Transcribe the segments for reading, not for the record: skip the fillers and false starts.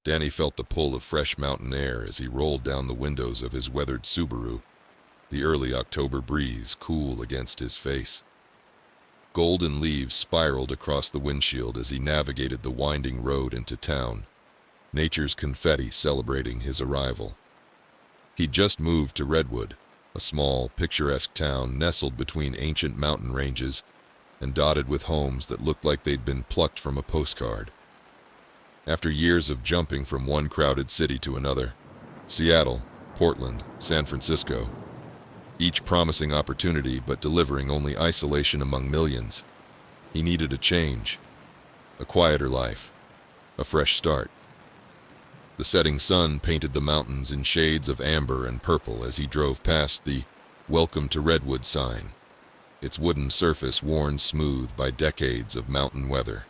Danny felt the pull of fresh mountain air as he rolled down the windows of his weathered Subaru, the early October breeze cool against his face. Golden leaves spiraled across the windshield as he navigated the winding road into town, nature's confetti celebrating his arrival. He'd just moved to Redwood, a small, picturesque town nestled between ancient mountain ranges and dotted with homes that looked like they'd been plucked from a postcard. After years of jumping from one crowded city to another, Seattle, Portland, San Francisco, each promising opportunity but delivering only isolation among millions, he needed a change, a quieter life, a fresh start. The setting sun painted the mountains in shades of amber and purple as he drove past the "Welcome to Redwood" sign, its wooden surface worn smooth by decades of mountain weather.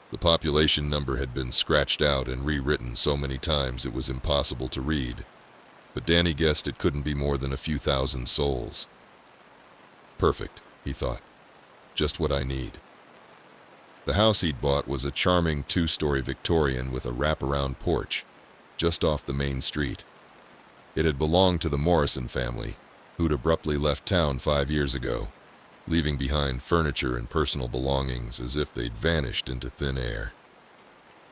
The population number had been scratched out and rewritten so many times it was impossible to read, but Danny guessed it couldn't be more than a few thousand souls. Perfect, he thought. Just what I need. The house he'd bought was a charming two-story Victorian with a wraparound porch, just off the main street. It had belonged to the Morrison family, who'd abruptly left town 5 years ago, leaving behind furniture and personal belongings as if they'd vanished into thin air.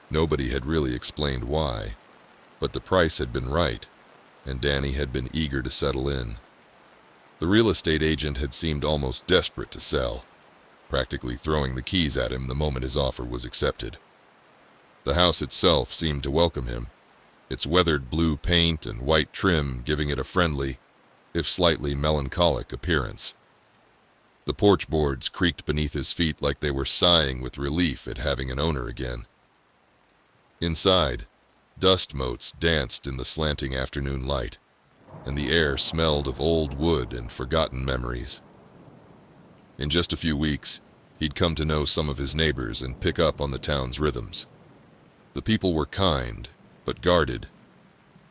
Nobody had really explained why, but the price had been right, and Danny had been eager to settle in. The real estate agent had seemed almost desperate to sell, practically throwing the keys at him the moment his offer was accepted. The house itself seemed to welcome him, its weathered blue paint and white trim giving it a friendly, if slightly melancholic appearance. The porch boards creaked beneath his feet like they were sighing with relief at having an owner again. Inside, dust motes danced in the slanting afternoon light, and the air smelled of old wood and forgotten memories. In just a few weeks, he'd come to know some of his neighbors and pick up on the town's rhythms. The people were kind, but guarded,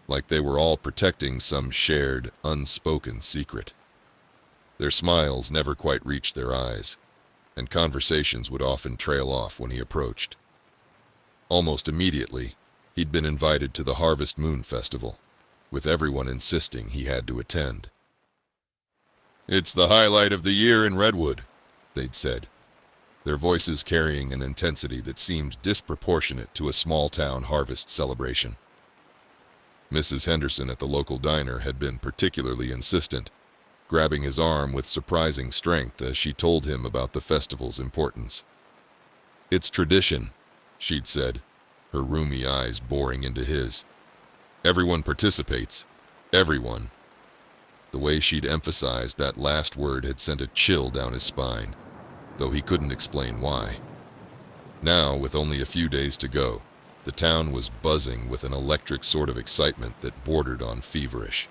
like they were all protecting some shared, unspoken secret. Their smiles never quite reached their eyes, and conversations would often trail off when he approached. Almost immediately, he'd been invited to the Harvest Moon Festival, with everyone insisting he had to attend. "It's the highlight of the year in Redwood," they'd said, their voices carrying an intensity that seemed disproportionate to a small-town harvest celebration. Mrs. Henderson at the local diner had been particularly insistent, grabbing his arm with surprising strength as she told him about the festival's importance. "It's tradition," she'd said, her rheumy eyes boring into his. "Everyone participates. Everyone." The way she'd emphasized that last word had sent a chill down his spine, though he couldn't explain why. Now, with only a few days to go, the town was buzzing with an electric sort of excitement that bordered on feverish.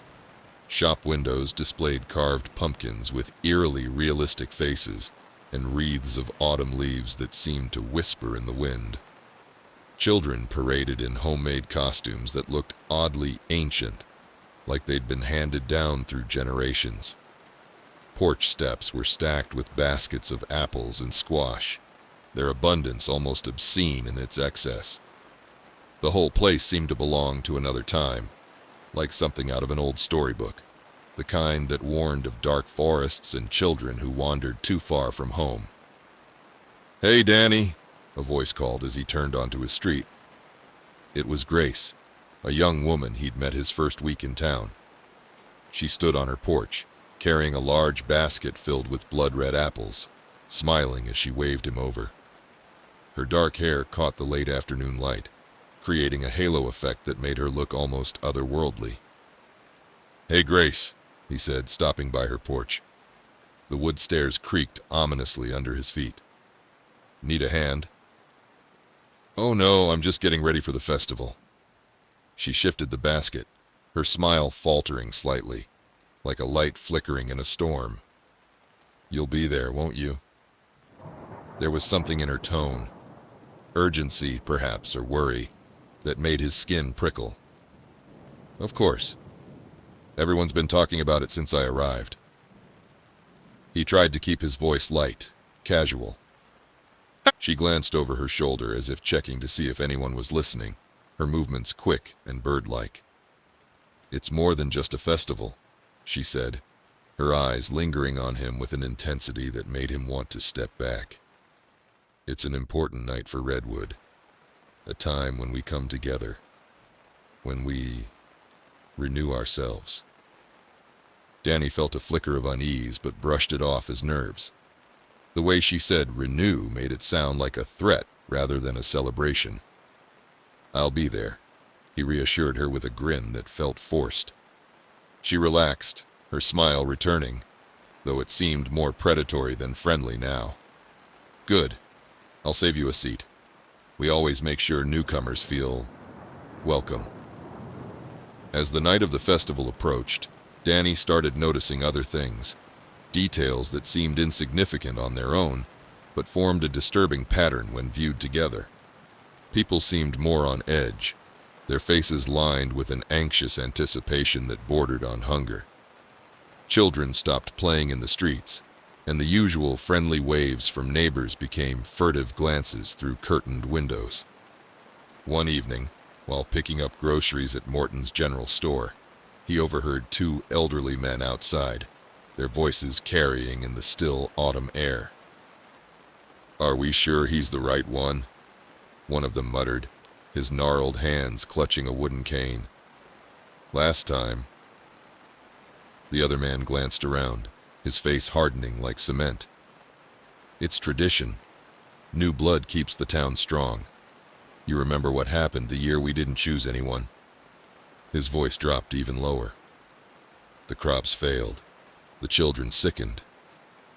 Shop windows displayed carved pumpkins with eerily realistic faces and wreaths of autumn leaves that seemed to whisper in the wind. Children paraded in homemade costumes that looked oddly ancient, like they'd been handed down through generations. Porch steps were stacked with baskets of apples and squash, their abundance almost obscene in its excess. The whole place seemed to belong to another time, like something out of an old storybook, the kind that warned of dark forests and children who wandered too far from home. "Hey, Danny," a voice called as he turned onto his street. It was Grace, a young woman he'd met his first week in town. She stood on her porch, carrying a large basket filled with blood-red apples, smiling as she waved him over. Her dark hair caught the late afternoon light, creating a halo effect that made her look almost otherworldly. "Hey, Grace," he said, stopping by her porch. The wood stairs creaked ominously under his feet. "Need a hand?" "Oh no, I'm just getting ready for the festival." She shifted the basket, her smile faltering slightly, like a light flickering in a storm. "You'll be there, won't you?" There was something in her tone, urgency perhaps, or worry, that made his skin prickle. "Of course. Everyone's been talking about it since I arrived." He tried to keep his voice light, casual. She glanced over her shoulder as if checking to see if anyone was listening, her movements quick and bird-like. "It's more than just a festival," she said, her eyes lingering on him with an intensity that made him want to step back. "It's an important night for Redwood, a time when we come together, when we renew ourselves." Danny felt a flicker of unease but brushed it off as nerves. The way she said renew made it sound like a threat rather than a celebration. "I'll be there," he reassured her with a grin that felt forced. She relaxed, her smile returning, though it seemed more predatory than friendly now. "Good. I'll save you a seat. We always make sure newcomers feel welcome." As the night of the festival approached, Danny started noticing other things, details that seemed insignificant on their own, but formed a disturbing pattern when viewed together. People seemed more on edge, their faces lined with an anxious anticipation that bordered on hunger. Children stopped playing in the streets, and the usual friendly waves from neighbors became furtive glances through curtained windows. One evening, while picking up groceries at Morton's general store, he overheard two elderly men outside, their voices carrying in the still autumn air. "Are we sure he's the right one?" one of them muttered, his gnarled hands clutching a wooden cane. "Last time." The other man glanced around, his face hardening like cement. "It's tradition. New blood keeps the town strong. You remember what happened the year we didn't choose anyone?" His voice dropped even lower. "The crops failed. The children sickened.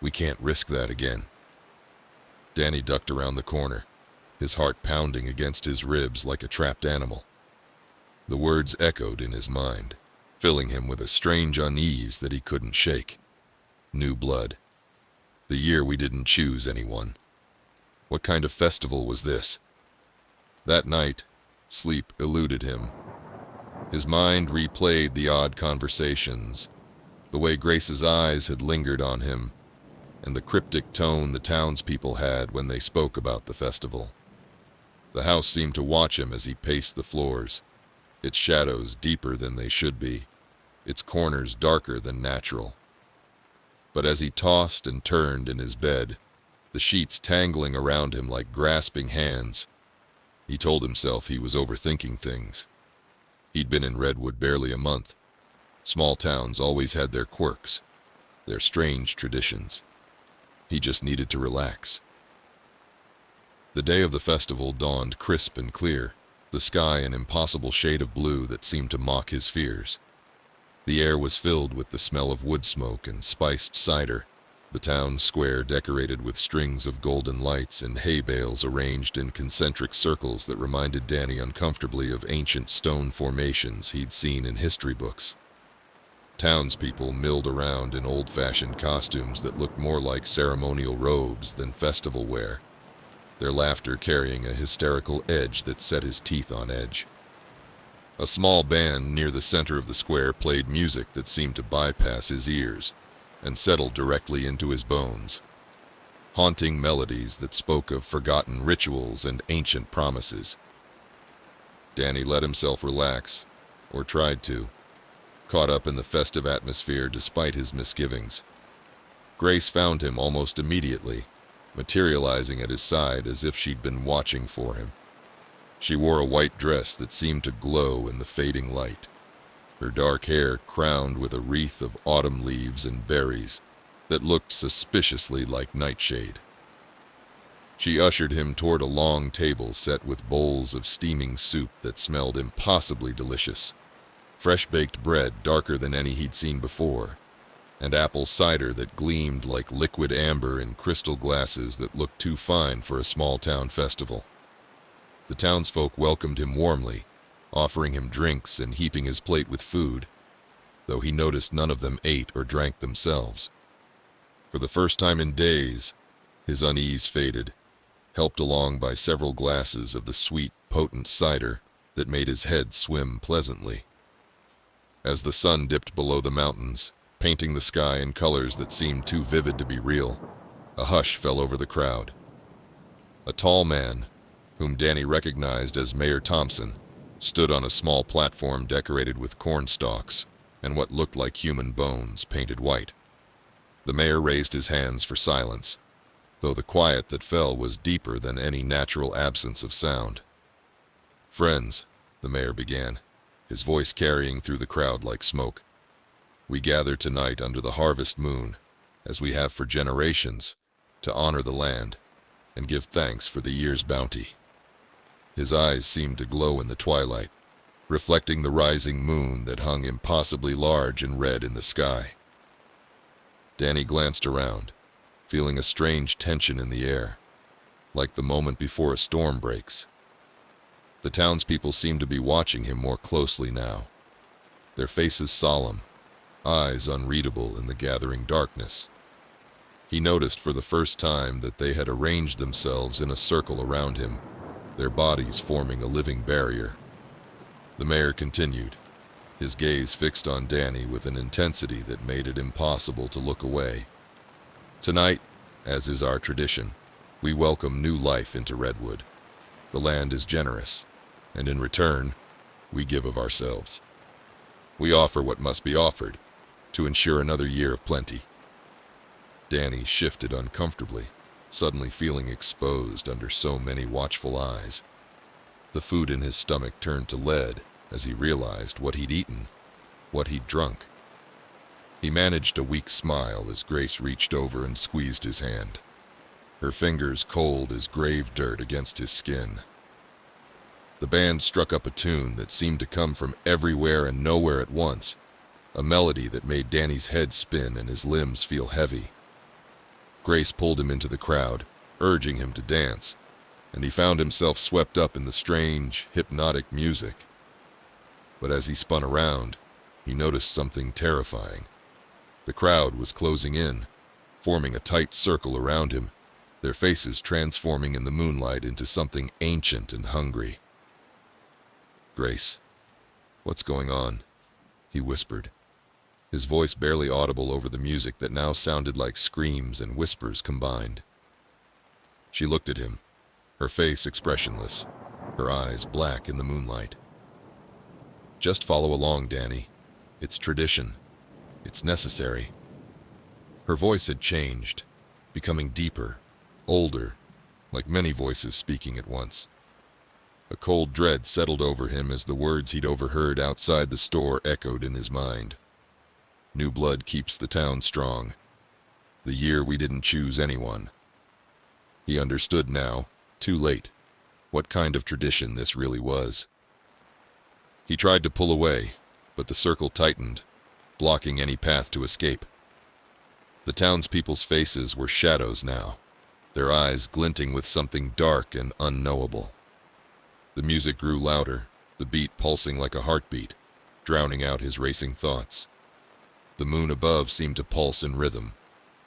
We can't risk that again." Danny ducked around the corner, his heart pounding against his ribs like a trapped animal. The words echoed in his mind, filling him with a strange unease that he couldn't shake. New blood. The year we didn't choose anyone. What kind of festival was this? That night, sleep eluded him. His mind replayed the odd conversations, the way Grace's eyes had lingered on him, and the cryptic tone the townspeople had when they spoke about the festival. The house seemed to watch him as he paced the floors, its shadows deeper than they should be, its corners darker than natural. But as he tossed and turned in his bed, the sheets tangling around him like grasping hands, he told himself he was overthinking things. He'd been in Redwood barely a month. Small towns always had their quirks, their strange traditions. He just needed to relax. The day of the festival dawned crisp and clear, the sky an impossible shade of blue that seemed to mock his fears. The air was filled with the smell of wood smoke and spiced cider, the town square decorated with strings of golden lights and hay bales arranged in concentric circles that reminded Danny uncomfortably of ancient stone formations he'd seen in history books. Townspeople milled around in old-fashioned costumes that looked more like ceremonial robes than festival wear, their laughter carrying a hysterical edge that set his teeth on edge. A small band near the center of the square played music that seemed to bypass his ears and settled directly into his bones. Haunting melodies that spoke of forgotten rituals and ancient promises. Danny let himself relax, or tried to, caught up in the festive atmosphere despite his misgivings. Grace found him almost immediately, materializing at his side as if she'd been watching for him. She wore a white dress that seemed to glow in the fading light, her dark hair crowned with a wreath of autumn leaves and berries that looked suspiciously like nightshade. She ushered him toward a long table set with bowls of steaming soup that smelled impossibly delicious, fresh-baked bread darker than any he'd seen before, and apple cider that gleamed like liquid amber in crystal glasses that looked too fine for a small-town festival. The townsfolk welcomed him warmly, offering him drinks and heaping his plate with food, though he noticed none of them ate or drank themselves. For the first time in days, his unease faded, helped along by several glasses of the sweet, potent cider that made his head swim pleasantly. As the sun dipped below the mountains, painting the sky in colors that seemed too vivid to be real, a hush fell over the crowd. A tall man, whom Danny recognized as Mayor Thompson, stood on a small platform decorated with corn stalks and what looked like human bones painted white. The mayor raised his hands for silence, though the quiet that fell was deeper than any natural absence of sound. "Friends," the mayor began, his voice carrying through the crowd like smoke, "we gather tonight under the harvest moon, as we have for generations, to honor the land and give thanks for the year's bounty." His eyes seemed to glow in the twilight, reflecting the rising moon that hung impossibly large and red in the sky. Danny glanced around, feeling a strange tension in the air, like the moment before a storm breaks. The townspeople seemed to be watching him more closely now, their faces solemn, eyes unreadable in the gathering darkness. He noticed for the first time that they had arranged themselves in a circle around him, their bodies forming a living barrier. The mayor continued, his gaze fixed on Danny with an intensity that made it impossible to look away. "Tonight, as is our tradition, we welcome new life into Redwood. The land is generous, and in return, we give of ourselves. We offer what must be offered, to ensure another year of plenty." Danny shifted uncomfortably, suddenly feeling exposed under so many watchful eyes. The food in his stomach turned to lead as he realized what he'd eaten, what he'd drunk. He managed a weak smile as Grace reached over and squeezed his hand, her fingers cold as grave dirt against his skin. The band struck up a tune that seemed to come from everywhere and nowhere at once, a melody that made Danny's head spin and his limbs feel heavy. Grace pulled him into the crowd, urging him to dance, and he found himself swept up in the strange, hypnotic music. But as he spun around, he noticed something terrifying. The crowd was closing in, forming a tight circle around him, their faces transforming in the moonlight into something ancient and hungry. "Grace, what's going on?" he whispered, his voice barely audible over the music that now sounded like screams and whispers combined. She looked at him, her face expressionless, her eyes black in the moonlight. "Just follow along, Danny. It's tradition. It's necessary." Her voice had changed, becoming deeper, older, like many voices speaking at once. A cold dread settled over him as the words he'd overheard outside the store echoed in his mind. "New blood keeps the town strong. The year we didn't choose anyone." He understood now, too late, what kind of tradition this really was. He tried to pull away, but the circle tightened, blocking any path to escape. The townspeople's faces were shadows now, their eyes glinting with something dark and unknowable. The music grew louder, the beat pulsing like a heartbeat, drowning out his racing thoughts. The moon above seemed to pulse in rhythm,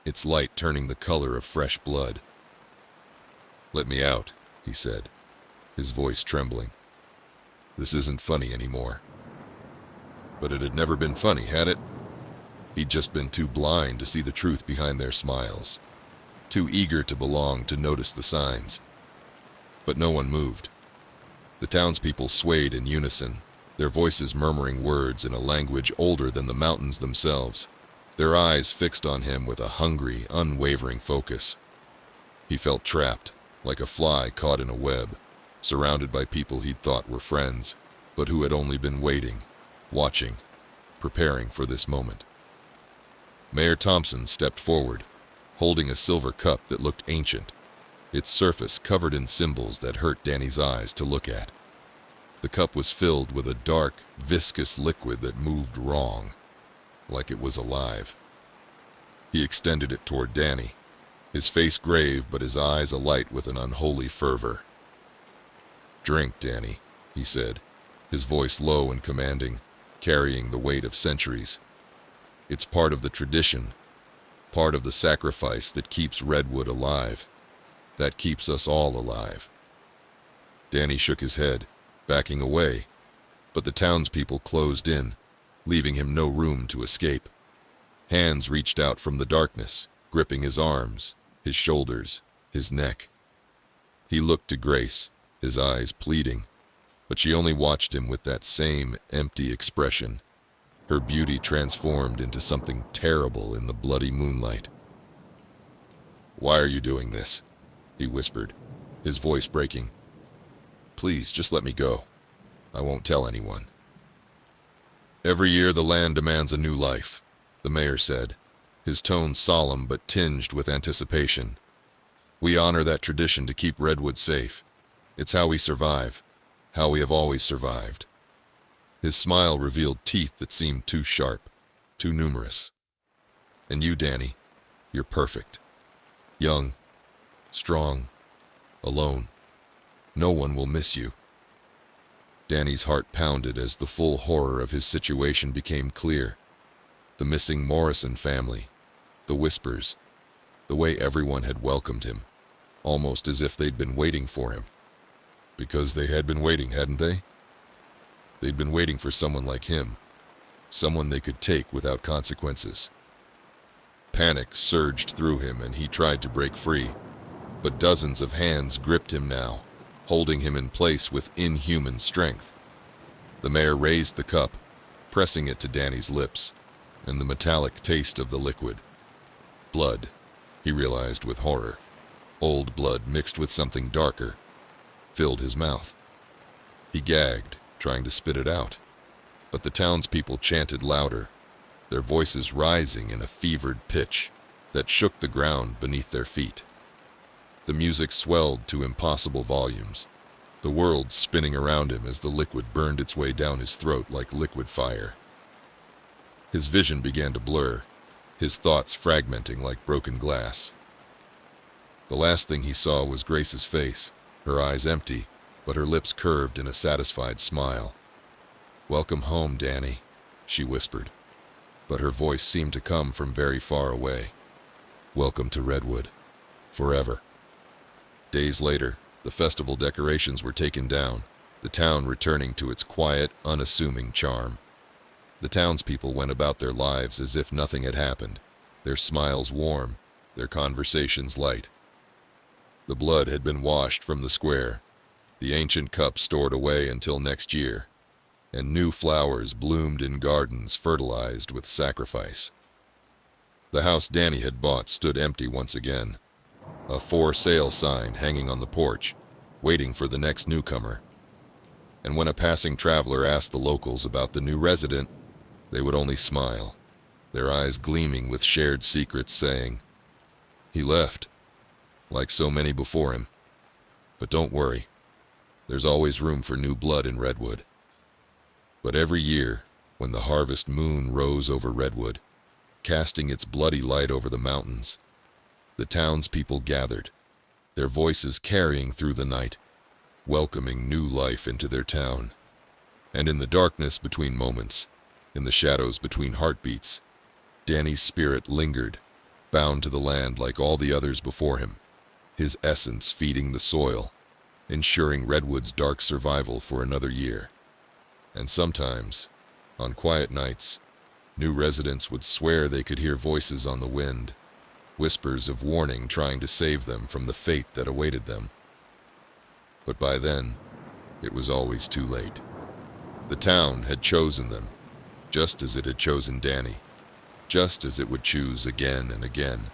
its light turning the color of fresh blood. "Let me out," he said, his voice trembling. "This isn't funny anymore." But it had never been funny, had it? He'd just been too blind to see the truth behind their smiles, too eager to belong to notice the signs. But no one moved. The townspeople swayed in unison, their voices murmuring words in a language older than the mountains themselves, their eyes fixed on him with a hungry, unwavering focus. He felt trapped, like a fly caught in a web, surrounded by people he'd thought were friends, but who had only been waiting, watching, preparing for this moment. Mayor Thompson stepped forward, holding a silver cup that looked ancient, its surface covered in symbols that hurt Danny's eyes to look at. The cup was filled with a dark, viscous liquid that moved wrong, like it was alive. He extended it toward Danny, his face grave but his eyes alight with an unholy fervor. "Drink, Danny," he said, his voice low and commanding, carrying the weight of centuries. "It's part of the tradition, part of the sacrifice that keeps Redwood alive, that keeps us all alive." Danny shook his head, backing away, but the townspeople closed in, leaving him no room to escape. Hands reached out from the darkness, gripping his arms, his shoulders, his neck. He looked to Grace, his eyes pleading, but she only watched him with that same empty expression, her beauty transformed into something terrible in the bloody moonlight. "Why are you doing this?" he whispered, his voice breaking. "Please, just let me go. I won't tell anyone." "Every year the land demands a new life," the mayor said, his tone solemn but tinged with anticipation. "We honor that tradition to keep Redwood safe. It's how we survive, how we have always survived." His smile revealed teeth that seemed too sharp, too numerous. "And you, Danny, you're perfect. Young, strong, alone. No one will miss you." Danny's heart pounded as the full horror of his situation became clear. The missing Morrison family, the whispers, the way everyone had welcomed him, almost as if they'd been waiting for him. Because they had been waiting, hadn't they? They'd been waiting for someone like him, someone they could take without consequences. Panic surged through him and he tried to break free, but dozens of hands gripped him now, holding him in place with inhuman strength. The mayor raised the cup, pressing it to Danny's lips, and the metallic taste of the liquid. Blood, he realized with horror, old blood mixed with something darker, filled his mouth. He gagged, trying to spit it out, but the townspeople chanted louder, their voices rising in a fevered pitch that shook the ground beneath their feet. The music swelled to impossible volumes, the world spinning around him as the liquid burned its way down his throat like liquid fire. His vision began to blur, his thoughts fragmenting like broken glass. The last thing he saw was Grace's face, her eyes empty, but her lips curved in a satisfied smile. "Welcome home, Danny," she whispered, but her voice seemed to come from very far away. "Welcome to Redwood, forever." Days later, the festival decorations were taken down, the town returning to its quiet, unassuming charm. The townspeople went about their lives as if nothing had happened, their smiles warm, their conversations light. The blood had been washed from the square, the ancient cup stored away until next year, and new flowers bloomed in gardens fertilized with sacrifice. The house Danny had bought stood empty once again, a for sale sign hanging on the porch, waiting for the next newcomer. And when a passing traveler asked the locals about the new resident, they would only smile, their eyes gleaming with shared secrets, saying, "He left, like so many before him. But don't worry, there's always room for new blood in Redwood." But every year, when the harvest moon rose over Redwood, casting its bloody light over the mountains, the townspeople gathered, their voices carrying through the night, welcoming new life into their town. And in the darkness between moments, in the shadows between heartbeats, Danny's spirit lingered, bound to the land like all the others before him, his essence feeding the soil, ensuring Redwood's dark survival for another year. And sometimes, on quiet nights, new residents would swear they could hear voices on the wind, whispers of warning trying to save them from the fate that awaited them. But by then, it was always too late. The town had chosen them, just as it had chosen Danny, just as it would choose again and again,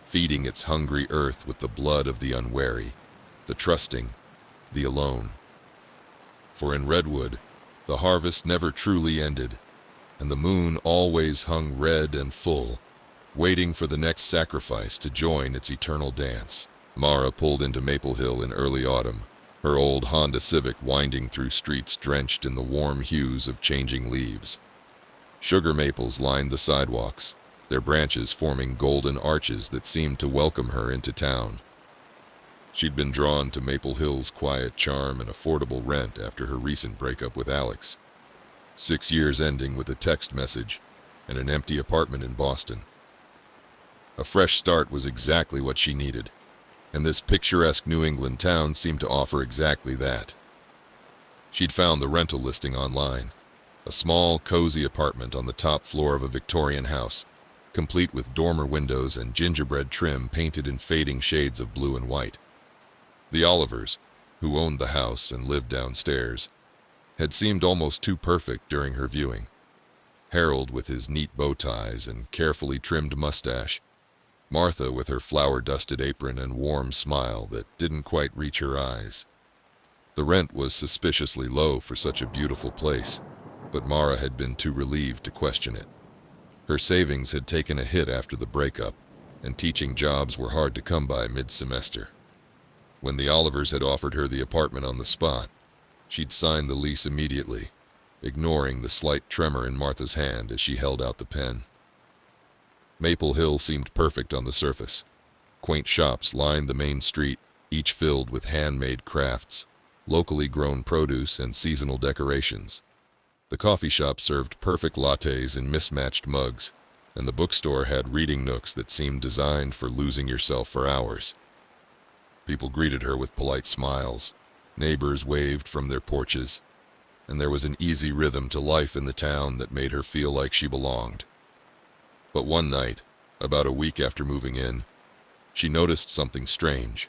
feeding its hungry earth with the blood of the unwary, the trusting, the alone. For in Redwood, the harvest never truly ended, and the moon always hung red and full, waiting for the next sacrifice to join its eternal dance. Mara pulled into Maple Hill in early autumn, her old Honda Civic winding through streets drenched in the warm hues of changing leaves. Sugar maples lined the sidewalks, their branches forming golden arches that seemed to welcome her into town. She'd been drawn to Maple Hill's quiet charm and affordable rent after her recent breakup with Alex. 6 years ending with a text message and an empty apartment in Boston. A fresh start was exactly what she needed, and this picturesque New England town seemed to offer exactly that. She'd found the rental listing online, a small, cozy apartment on the top floor of a Victorian house, complete with dormer windows and gingerbread trim painted in fading shades of blue and white. The Olivers, who owned the house and lived downstairs, had seemed almost too perfect during her viewing. Harold with his neat bow ties and carefully trimmed mustache, Martha with her flour-dusted apron and warm smile that didn't quite reach her eyes. The rent was suspiciously low for such a beautiful place, but Mara had been too relieved to question it. Her savings had taken a hit after the breakup, and teaching jobs were hard to come by mid-semester. When the Olivers had offered her the apartment on the spot, she'd signed the lease immediately, ignoring the slight tremor in Martha's hand as she held out the pen. Maple Hill seemed perfect on the surface. Quaint shops lined the main street, each filled with handmade crafts, locally grown produce, and seasonal decorations. The coffee shop served perfect lattes in mismatched mugs, and the bookstore had reading nooks that seemed designed for losing yourself for hours. People greeted her with polite smiles, neighbors waved from their porches, and there was an easy rhythm to life in the town that made her feel like she belonged. But one night, about a week after moving in, she noticed something strange.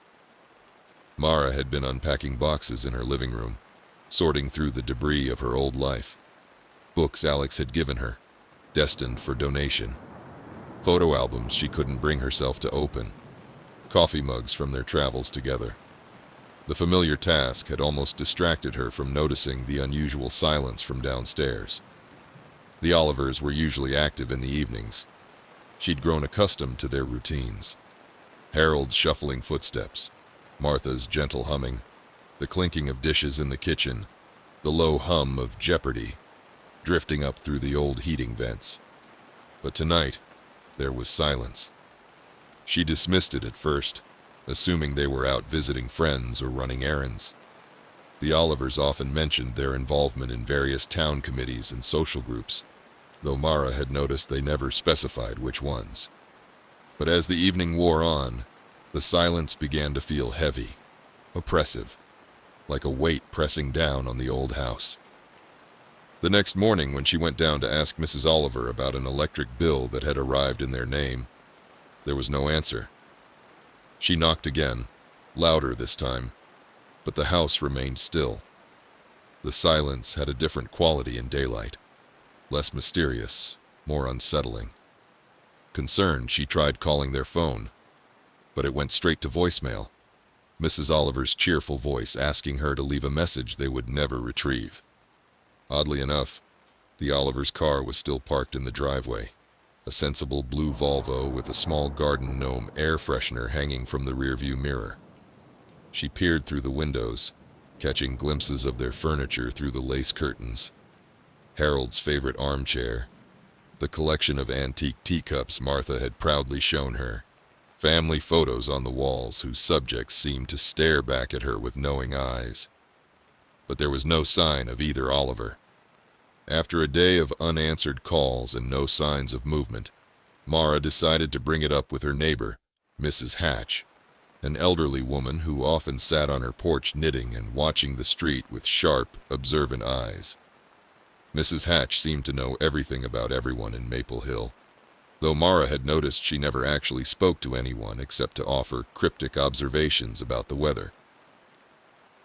Mara had been unpacking boxes in her living room, sorting through the debris of her old life. Books Alex had given her, destined for donation. Photo albums she couldn't bring herself to open. Coffee mugs from their travels together. The familiar task had almost distracted her from noticing the unusual silence from downstairs. The Olivers were usually active in the evenings. She'd grown accustomed to their routines. Harold's shuffling footsteps, Martha's gentle humming, the clinking of dishes in the kitchen, the low hum of Jeopardy, drifting up through the old heating vents. But tonight, there was silence. She dismissed it at first, assuming they were out visiting friends or running errands. The Olivers often mentioned their involvement in various town committees and social groups, though Mara had noticed they never specified which ones. But as the evening wore on, the silence began to feel heavy, oppressive, like a weight pressing down on the old house. The next morning, when she went down to ask Mrs. Oliver about an electric bill that had arrived in their name, there was no answer. She knocked again, louder this time, but the house remained still. The silence had a different quality in daylight, less mysterious, more unsettling. Concerned, she tried calling their phone, but it went straight to voicemail, Mrs. Oliver's cheerful voice asking her to leave a message they would never retrieve. Oddly enough, the Olivers' car was still parked in the driveway, a sensible blue Volvo with a small garden gnome air freshener hanging from the rearview mirror. She peered through the windows, catching glimpses of their furniture through the lace curtains. Harold's favorite armchair, the collection of antique teacups Martha had proudly shown her, family photos on the walls whose subjects seemed to stare back at her with knowing eyes. But there was no sign of either Oliver. After a day of unanswered calls and no signs of movement, Mara decided to bring it up with her neighbor, Mrs. Hatch, an elderly woman who often sat on her porch knitting and watching the street with sharp, observant eyes. Mrs. Hatch seemed to know everything about everyone in Maple Hill, though Mara had noticed she never actually spoke to anyone except to offer cryptic observations about the weather.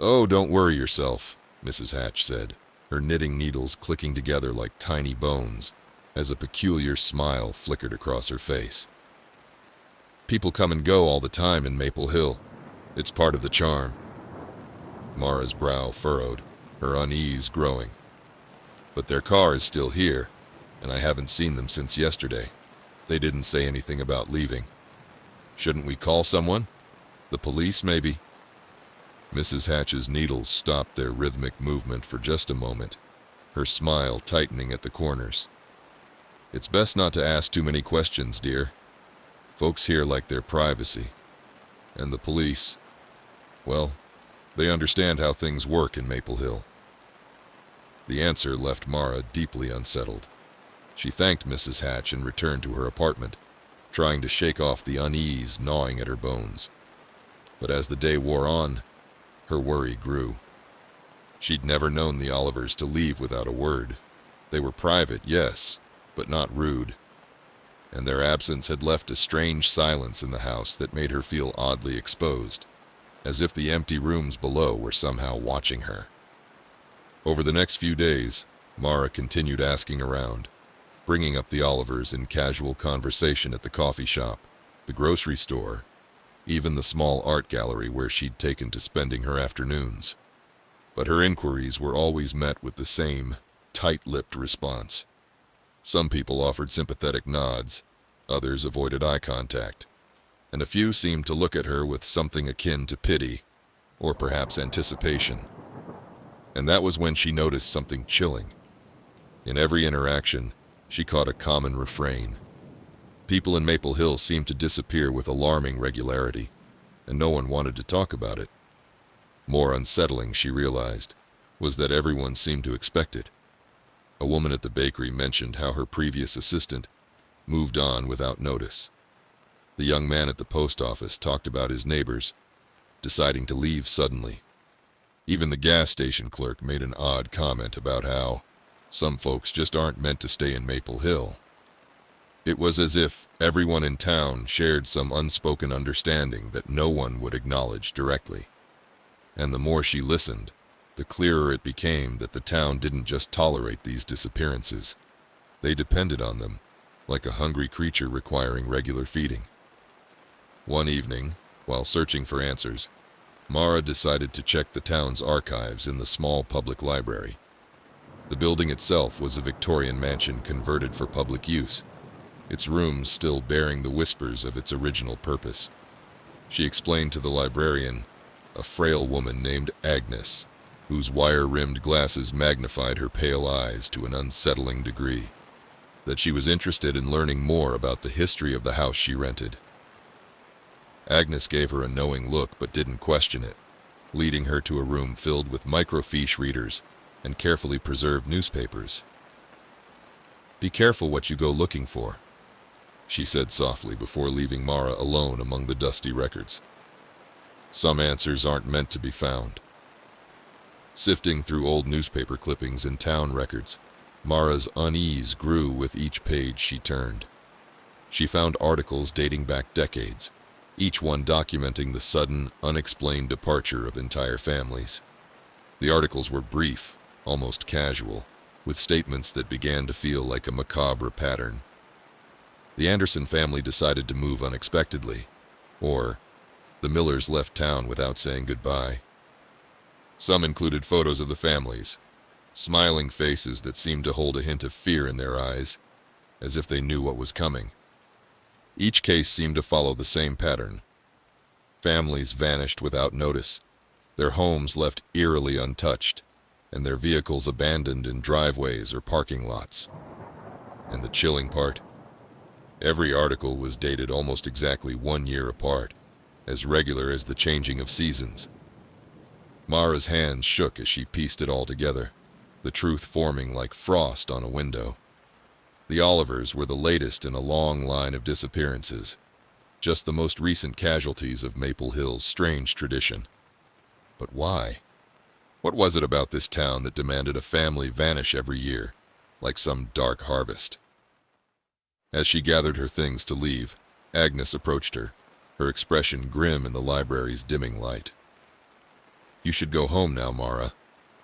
"Oh, don't worry yourself," Mrs. Hatch said, her knitting needles clicking together like tiny bones, as a peculiar smile flickered across her face. "People come and go all the time in Maple Hill. It's part of the charm." Mara's brow furrowed, her unease growing. "But their car is still here, and I haven't seen them since yesterday. They didn't say anything about leaving. Shouldn't we call someone? The police, maybe?" Mrs. Hatch's needles stopped their rhythmic movement for just a moment, her smile tightening at the corners. "It's best not to ask too many questions, dear. Folks here like their privacy. And the police, well, they understand how things work in Maple Hill." The answer left Mara deeply unsettled. She thanked Mrs. Hatch and returned to her apartment, trying to shake off the unease gnawing at her bones. But as the day wore on, her worry grew. She'd never known the Olivers to leave without a word. They were private, yes, but not rude. And their absence had left a strange silence in the house that made her feel oddly exposed, as if the empty rooms below were somehow watching her. Over the next few days, Mara continued asking around, bringing up the Olivers in casual conversation at the coffee shop, the grocery store, even the small art gallery where she'd taken to spending her afternoons. But her inquiries were always met with the same tight-lipped response. Some people offered sympathetic nods, others avoided eye contact, and a few seemed to look at her with something akin to pity, or perhaps anticipation. And that was when she noticed something chilling. In every interaction, she caught a common refrain. People in Maple Hill seemed to disappear with alarming regularity, and no one wanted to talk about it. More unsettling, she realized, was that everyone seemed to expect it. A woman at the bakery mentioned how her previous assistant moved on without notice. The young man at the post office talked about his neighbors deciding to leave suddenly. Even the gas station clerk made an odd comment about how some folks just aren't meant to stay in Maple Hill. It was as if everyone in town shared some unspoken understanding that no one would acknowledge directly. And the more she listened, the clearer it became that the town didn't just tolerate these disappearances. They depended on them, like a hungry creature requiring regular feeding. One evening, while searching for answers, Mara decided to check the town's archives in the small public library. The building itself was a Victorian mansion converted for public use, its rooms still bearing the whispers of its original purpose. She explained to the librarian, a frail woman named Agnes, whose wire-rimmed glasses magnified her pale eyes to an unsettling degree, that she was interested in learning more about the history of the house she rented. Agnes gave her a knowing look but didn't question it, leading her to a room filled with microfiche readers and carefully preserved newspapers. "Be careful what you go looking for," she said softly before leaving Mara alone among the dusty records. "Some answers aren't meant to be found." Sifting through old newspaper clippings and town records, Mara's unease grew with each page she turned. She found articles dating back decades, each one documenting the sudden, unexplained departure of entire families. The articles were brief, almost casual, with statements that began to feel like a macabre pattern. The Anderson family decided to move unexpectedly, or the Millers left town without saying goodbye. Some included photos of the families, smiling faces that seemed to hold a hint of fear in their eyes, as if they knew what was coming. Each case seemed to follow the same pattern. Families vanished without notice, their homes left eerily untouched, and their vehicles abandoned in driveways or parking lots. And the chilling part? Every article was dated almost exactly 1 year apart, as regular as the changing of seasons. Mara's hands shook as she pieced it all together, the truth forming like frost on a window. The Olivers were the latest in a long line of disappearances, just the most recent casualties of Maple Hill's strange tradition. But why? What was it about this town that demanded a family vanish every year, like some dark harvest? As she gathered her things to leave, Agnes approached her, her expression grim in the library's dimming light. "You should go home now, Mara,"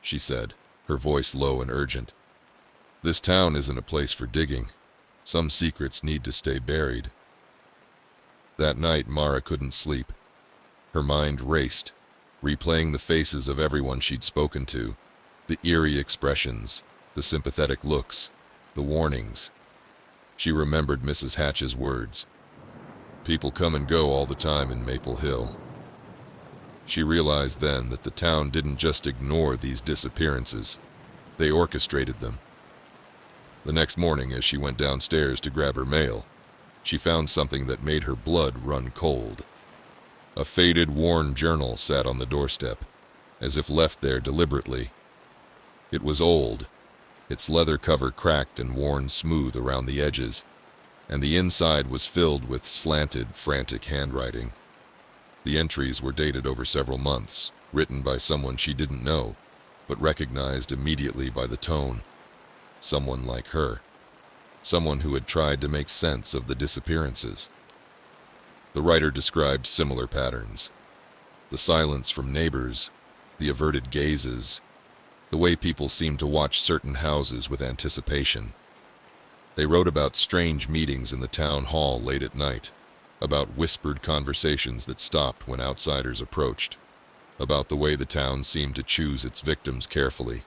she said, her voice low and urgent. "This town isn't a place for digging. Some secrets need to stay buried." That night, Mara couldn't sleep. Her mind raced, replaying the faces of everyone she'd spoken to, the eerie expressions, the sympathetic looks, the warnings. She remembered Mrs. Hatch's words. "People come and go all the time in Maple Hill." She realized then that the town didn't just ignore these disappearances, they orchestrated them. The next morning, as she went downstairs to grab her mail, she found something that made her blood run cold. A faded, worn journal sat on the doorstep, as if left there deliberately. It was old, its leather cover cracked and worn smooth around the edges, and the inside was filled with slanted, frantic handwriting. The entries were dated over several months, written by someone she didn't know, but recognized immediately by the tone. Someone like her. Someone who had tried to make sense of the disappearances. The writer described similar patterns. The silence from neighbors, the averted gazes, The way people seemed to watch certain houses with anticipation. They wrote about strange meetings in the town hall late at night, about whispered conversations that stopped when outsiders approached, about the way the town seemed to choose its victims carefully,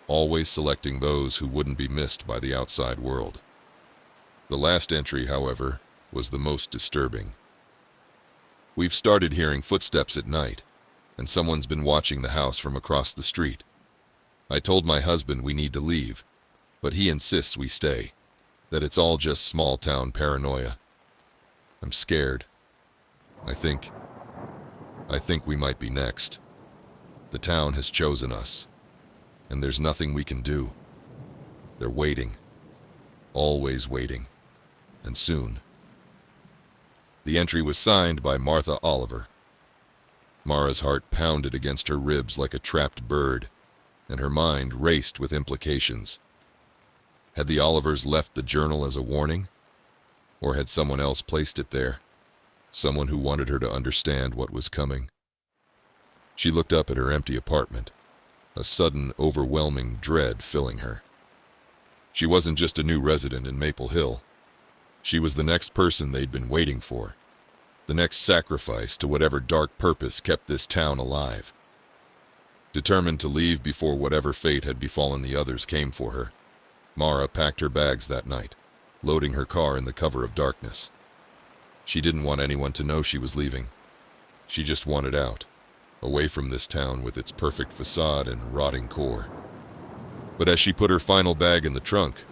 always selecting those who wouldn't be missed by the outside world. The last entry, however, was the most disturbing. We've started hearing footsteps at night, and someone's been watching the house from across the street. I told my husband we need to leave, but he insists we stay, that it's all just small-town paranoia. I'm scared. I think we might be next. The town has chosen us, and there's nothing we can do. They're waiting, always waiting, and soon. The entry was signed by Martha Oliver. Mara's heart pounded against her ribs like a trapped bird, and her mind raced with implications. Had the Olivers left the journal as a warning? Or had someone else placed it there? Someone who wanted her to understand what was coming? She looked up at her empty apartment, a sudden, overwhelming dread filling her. She wasn't just a new resident in Maple Hill. She was the next person they'd been waiting for, the next sacrifice to whatever dark purpose kept this town alive. Determined to leave before whatever fate had befallen the others came for her, Mara packed her bags that night, loading her car in the cover of darkness. She didn't want anyone to know she was leaving. She just wanted out, away from this town with its perfect facade and rotting core. But as she put her final bag in the trunk,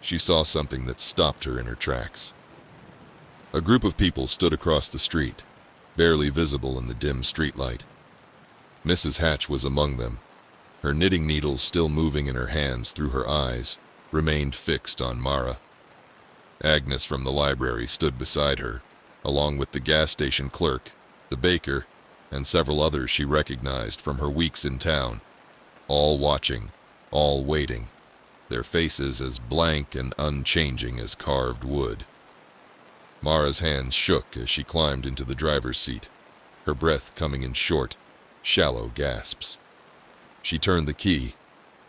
she saw something that stopped her in her tracks. A group of people stood across the street, barely visible in the dim streetlight. Mrs. Hatch was among them. Her knitting needles still moving in her hands through her eyes, remained fixed on Mara. Agnes from the library stood beside her, along with the gas station clerk, the baker, and several others she recognized from her weeks in town, all watching, all waiting, their faces as blank and unchanging as carved wood. Mara's hands shook as she climbed into the driver's seat, her breath coming in short, shallow gasps. She turned the key,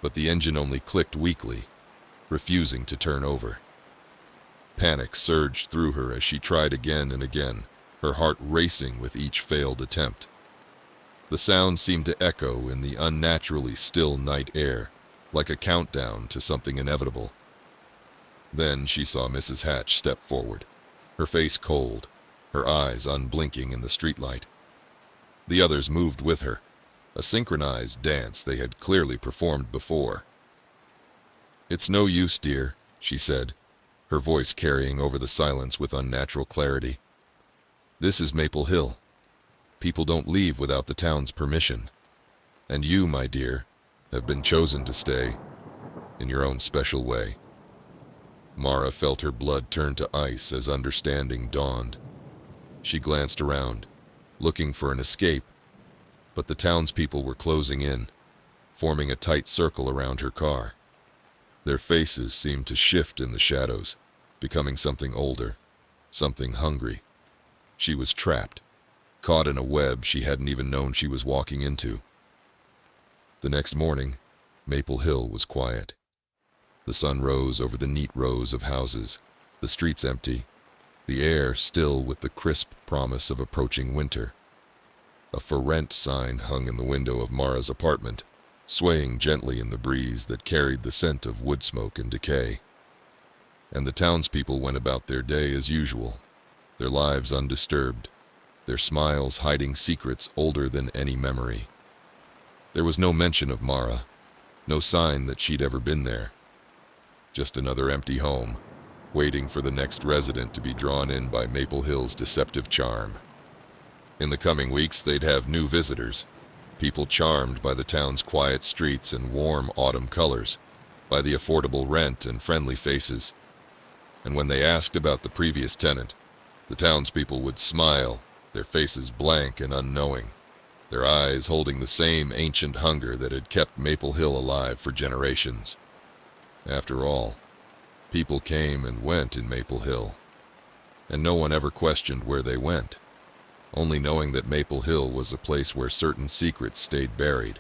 but the engine only clicked weakly, refusing to turn over. Panic surged through her as she tried again and again, her heart racing with each failed attempt. The sound seemed to echo in the unnaturally still night air, like a countdown to something inevitable. Then she saw Mrs. Hatch step forward, her face cold, her eyes unblinking in the streetlight. The others moved with her, a synchronized dance they had clearly performed before. "It's no use, dear," she said, her voice carrying over the silence with unnatural clarity. "This is Maple Hill. People don't leave without the town's permission. And you, my dear, have been chosen to stay, in your own special way." Mara felt her blood turn to ice as understanding dawned. She glanced around, looking for an escape, but the townspeople were closing in, forming a tight circle around her car. Their faces seemed to shift in the shadows, becoming something older, something hungry. She was trapped, caught in a web she hadn't even known she was walking into. The next morning, Maple Hill was quiet. The sun rose over the neat rows of houses, the streets empty, the air still with the crisp promise of approaching winter. A "for rent" sign hung in the window of Mara's apartment, swaying gently in the breeze that carried the scent of wood smoke and decay. And the townspeople went about their day as usual, their lives undisturbed, their smiles hiding secrets older than any memory. There was no mention of Mara, no sign that she'd ever been there. Just another empty home, waiting for the next resident to be drawn in by Maple Hill's deceptive charm. In the coming weeks, they'd have new visitors, people charmed by the town's quiet streets and warm autumn colors, by the affordable rent and friendly faces. And when they asked about the previous tenant, the townspeople would smile, their faces blank and unknowing, their eyes holding the same ancient hunger that had kept Maple Hill alive for generations. After all, people came and went in Maple Hill, and no one ever questioned where they went, only knowing that Maple Hill was a place where certain secrets stayed buried,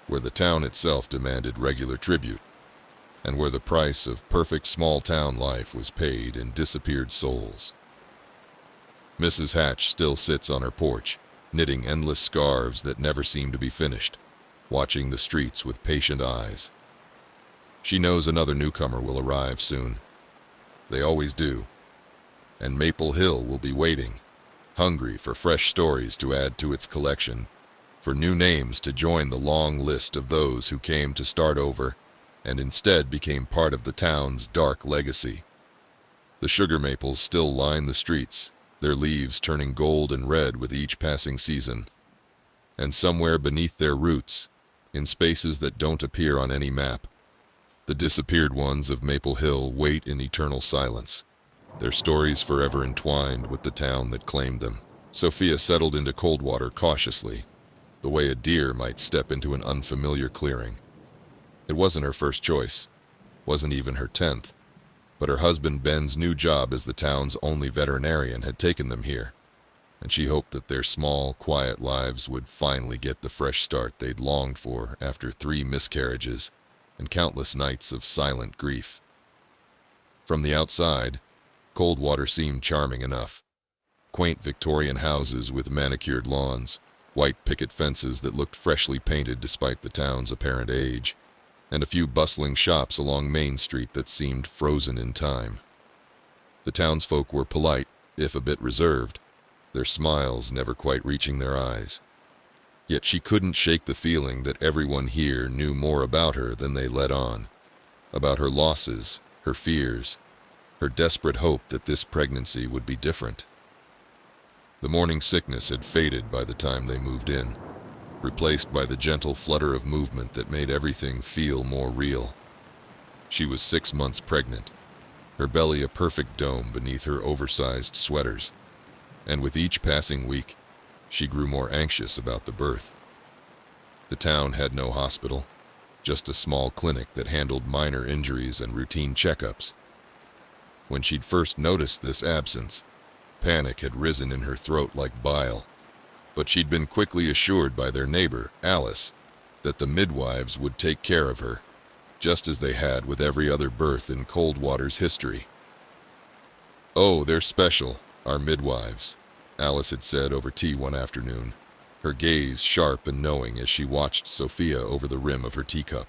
where the town itself demanded regular tribute, and where the price of perfect small-town life was paid in disappeared souls. Mrs. Hatch still sits on her porch, knitting endless scarves that never seem to be finished, watching the streets with patient eyes. She knows another newcomer will arrive soon. They always do. And Maple Hill will be waiting, hungry for fresh stories to add to its collection, for new names to join the long list of those who came to start over and instead became part of the town's dark legacy. The sugar maples still line the streets, their leaves turning gold and red with each passing season. And somewhere beneath their roots, in spaces that don't appear on any map, the disappeared ones of Maple Hill wait in eternal silence, their stories forever entwined with the town that claimed them. Sophia settled into Coldwater cautiously, the way a deer might step into an unfamiliar clearing. It wasn't her first choice, wasn't even her 10th, but her husband Ben's new job as the town's only veterinarian had taken them here, and she hoped that their small, quiet lives would finally get the fresh start they'd longed for after 3 miscarriages and countless nights of silent grief. From the outside, Coldwater seemed charming enough. Quaint Victorian houses with manicured lawns, white picket fences that looked freshly painted despite the town's apparent age, and a few bustling shops along Main Street that seemed frozen in time. The townsfolk were polite, if a bit reserved, their smiles never quite reaching their eyes. Yet she couldn't shake the feeling that everyone here knew more about her than they let on, about her losses, her fears, her desperate hope that this pregnancy would be different. The morning sickness had faded by the time they moved in, replaced by the gentle flutter of movement that made everything feel more real. She was 6 months pregnant, her belly a perfect dome beneath her oversized sweaters, and with each passing week, she grew more anxious about the birth. The town had no hospital, just a small clinic that handled minor injuries and routine checkups. When she'd first noticed this absence, panic had risen in her throat like bile, but she'd been quickly assured by their neighbor, Alice, that the midwives would take care of her, just as they had with every other birth in Coldwater's history. "Oh, they're special, our midwives," Alice had said over tea one afternoon, her gaze sharp and knowing as she watched Sophia over the rim of her teacup.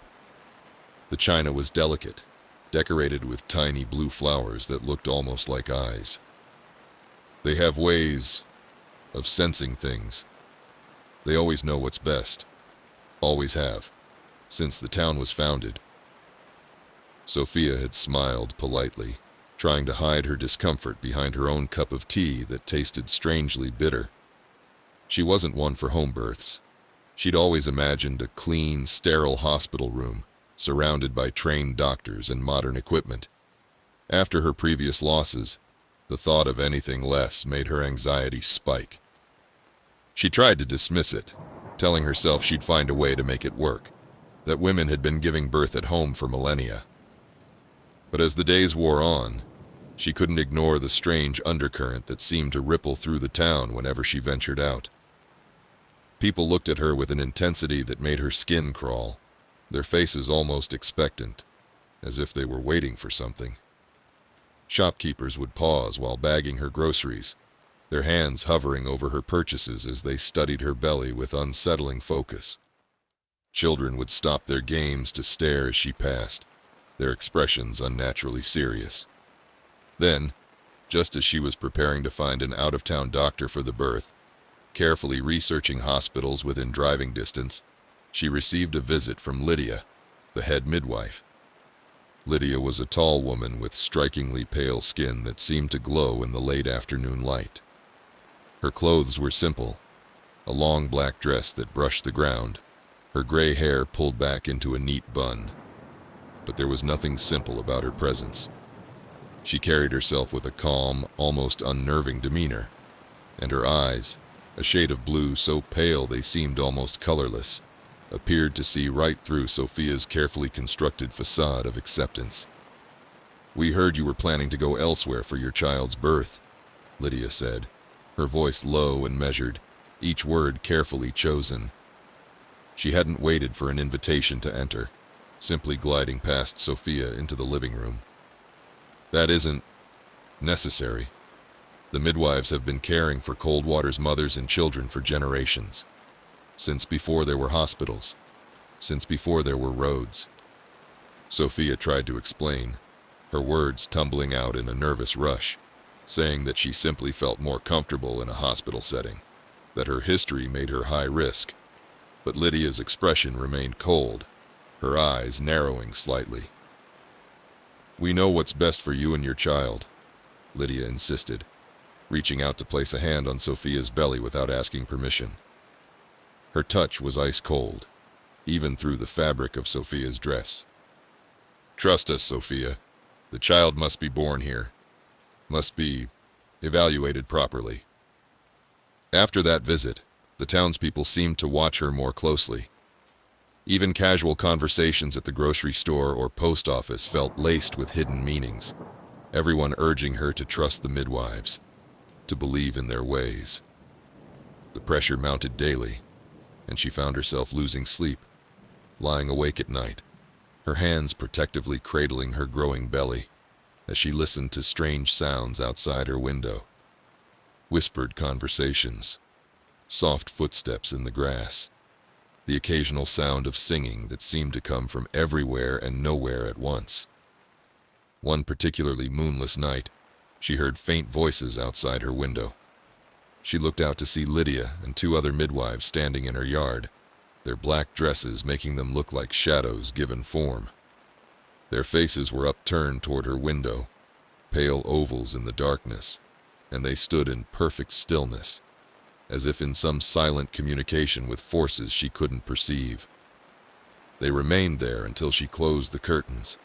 The china was delicate, decorated with tiny blue flowers that looked almost like eyes. "They have ways of sensing things. They always know what's best. Always have, since the town was founded." Sophia had smiled politely, trying to hide her discomfort behind her own cup of tea that tasted strangely bitter. She wasn't one for home births. She'd always imagined a clean, sterile hospital room, surrounded by trained doctors and modern equipment. After her previous losses, the thought of anything less made her anxiety spike. She tried to dismiss it, telling herself she'd find a way to make it work, that women had been giving birth at home for millennia. But as the days wore on, she couldn't ignore the strange undercurrent that seemed to ripple through the town whenever she ventured out. People looked at her with an intensity that made her skin crawl, their faces almost expectant, as if they were waiting for something. Shopkeepers would pause while bagging her groceries, their hands hovering over her purchases as they studied her belly with unsettling focus. Children would stop their games to stare as she passed, their expressions unnaturally serious. Then, just as she was preparing to find an out-of-town doctor for the birth, carefully researching hospitals within driving distance, she received a visit from Lydia, the head midwife. Lydia was a tall woman with strikingly pale skin that seemed to glow in the late afternoon light. Her clothes were simple, a long black dress that brushed the ground, her gray hair pulled back into a neat bun. But there was nothing simple about her presence. She carried herself with a calm, almost unnerving demeanor, and her eyes, a shade of blue so pale they seemed almost colorless, appeared to see right through Sophia's carefully constructed facade of acceptance. "We heard you were planning to go elsewhere for your child's birth," Lydia said, her voice low and measured, each word carefully chosen. She hadn't waited for an invitation to enter, simply gliding past Sophia into the living room. That isn't necessary. The midwives have been caring for Coldwater's mothers and children for generations. Since before there were hospitals. Since before there were roads. Sophia tried to explain, her words tumbling out in a nervous rush, saying that she simply felt more comfortable in a hospital setting, that her history made her high risk. But Lydia's expression remained cold, her eyes narrowing slightly. "We know what's best for you and your child," Lydia insisted, reaching out to place a hand on Sophia's belly without asking permission. Her touch was ice cold, even through the fabric of Sophia's dress. "Trust us, Sophia. The child must be born here. Must be evaluated properly." After that visit, the townspeople seemed to watch her more closely. Even casual conversations at the grocery store or post office felt laced with hidden meanings, everyone urging her to trust the midwives, to believe in their ways. The pressure mounted daily, and she found herself losing sleep, lying awake at night, her hands protectively cradling her growing belly as she listened to strange sounds outside her window. Whispered conversations, soft footsteps in the grass, the occasional sound of singing that seemed to come from everywhere and nowhere at once. One particularly moonless night, she heard faint voices outside her window. She looked out to see Lydia and two other midwives standing in her yard, their black dresses making them look like shadows given form. Their faces were upturned toward her window, pale ovals in the darkness, and they stood in perfect stillness, as if in some silent communication with forces she couldn't perceive. They remained there until she closed the curtains,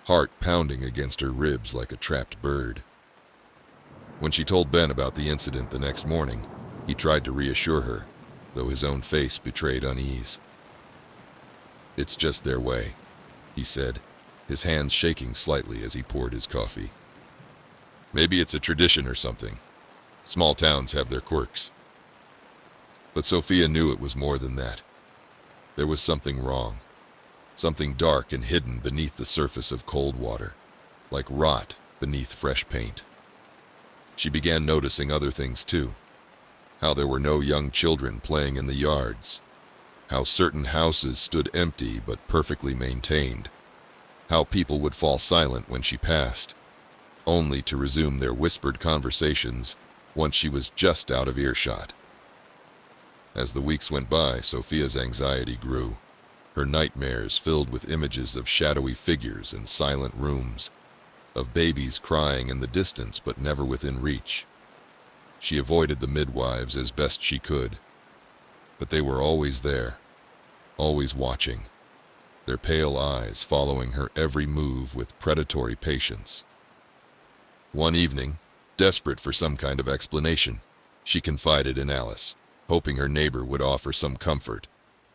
heart pounding against her ribs like a trapped bird. When she told Ben about the incident the next morning, he tried to reassure her, though his own face betrayed unease. "It's just their way," he said, his hands shaking slightly as he poured his coffee. "Maybe it's a tradition or something. Small towns have their quirks." But Sophia knew it was more than that. There was something wrong, something dark and hidden beneath the surface of Coldwater, like rot beneath fresh paint. She began noticing other things too, how there were no young children playing in the yards, how certain houses stood empty but perfectly maintained, how people would fall silent when she passed, only to resume their whispered conversations once she was just out of earshot. As the weeks went by, Sophia's anxiety grew, her nightmares filled with images of shadowy figures in silent rooms, of babies crying in the distance but never within reach. She avoided the midwives as best she could, but they were always there, always watching, their pale eyes following her every move with predatory patience. One evening, desperate for some kind of explanation, she confided in Alice, hoping her neighbor would offer some comfort,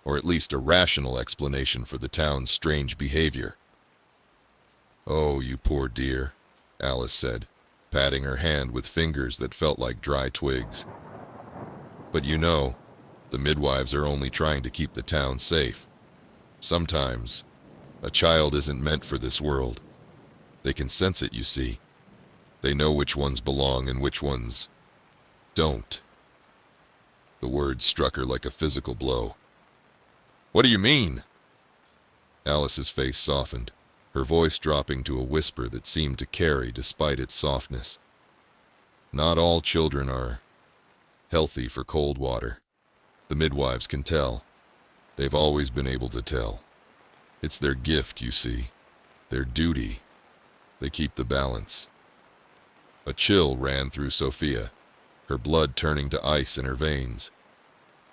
or at least a rational explanation for the town's strange behavior. "Oh, you poor dear," Alice said, patting her hand with fingers that felt like dry twigs. "But you know, the midwives are only trying to keep the town safe. Sometimes, a child isn't meant for this world. They can sense it, you see. They know which ones belong and which ones don't." The words struck her like a physical blow. "What do you mean?" Alice's face softened, her voice dropping to a whisper that seemed to carry despite its softness. "Not all children are healthy for Coldwater. The midwives can tell. They've always been able to tell. It's their gift, you see. Their duty. They keep the balance." A chill ran through Sophia, her blood turning to ice in her veins.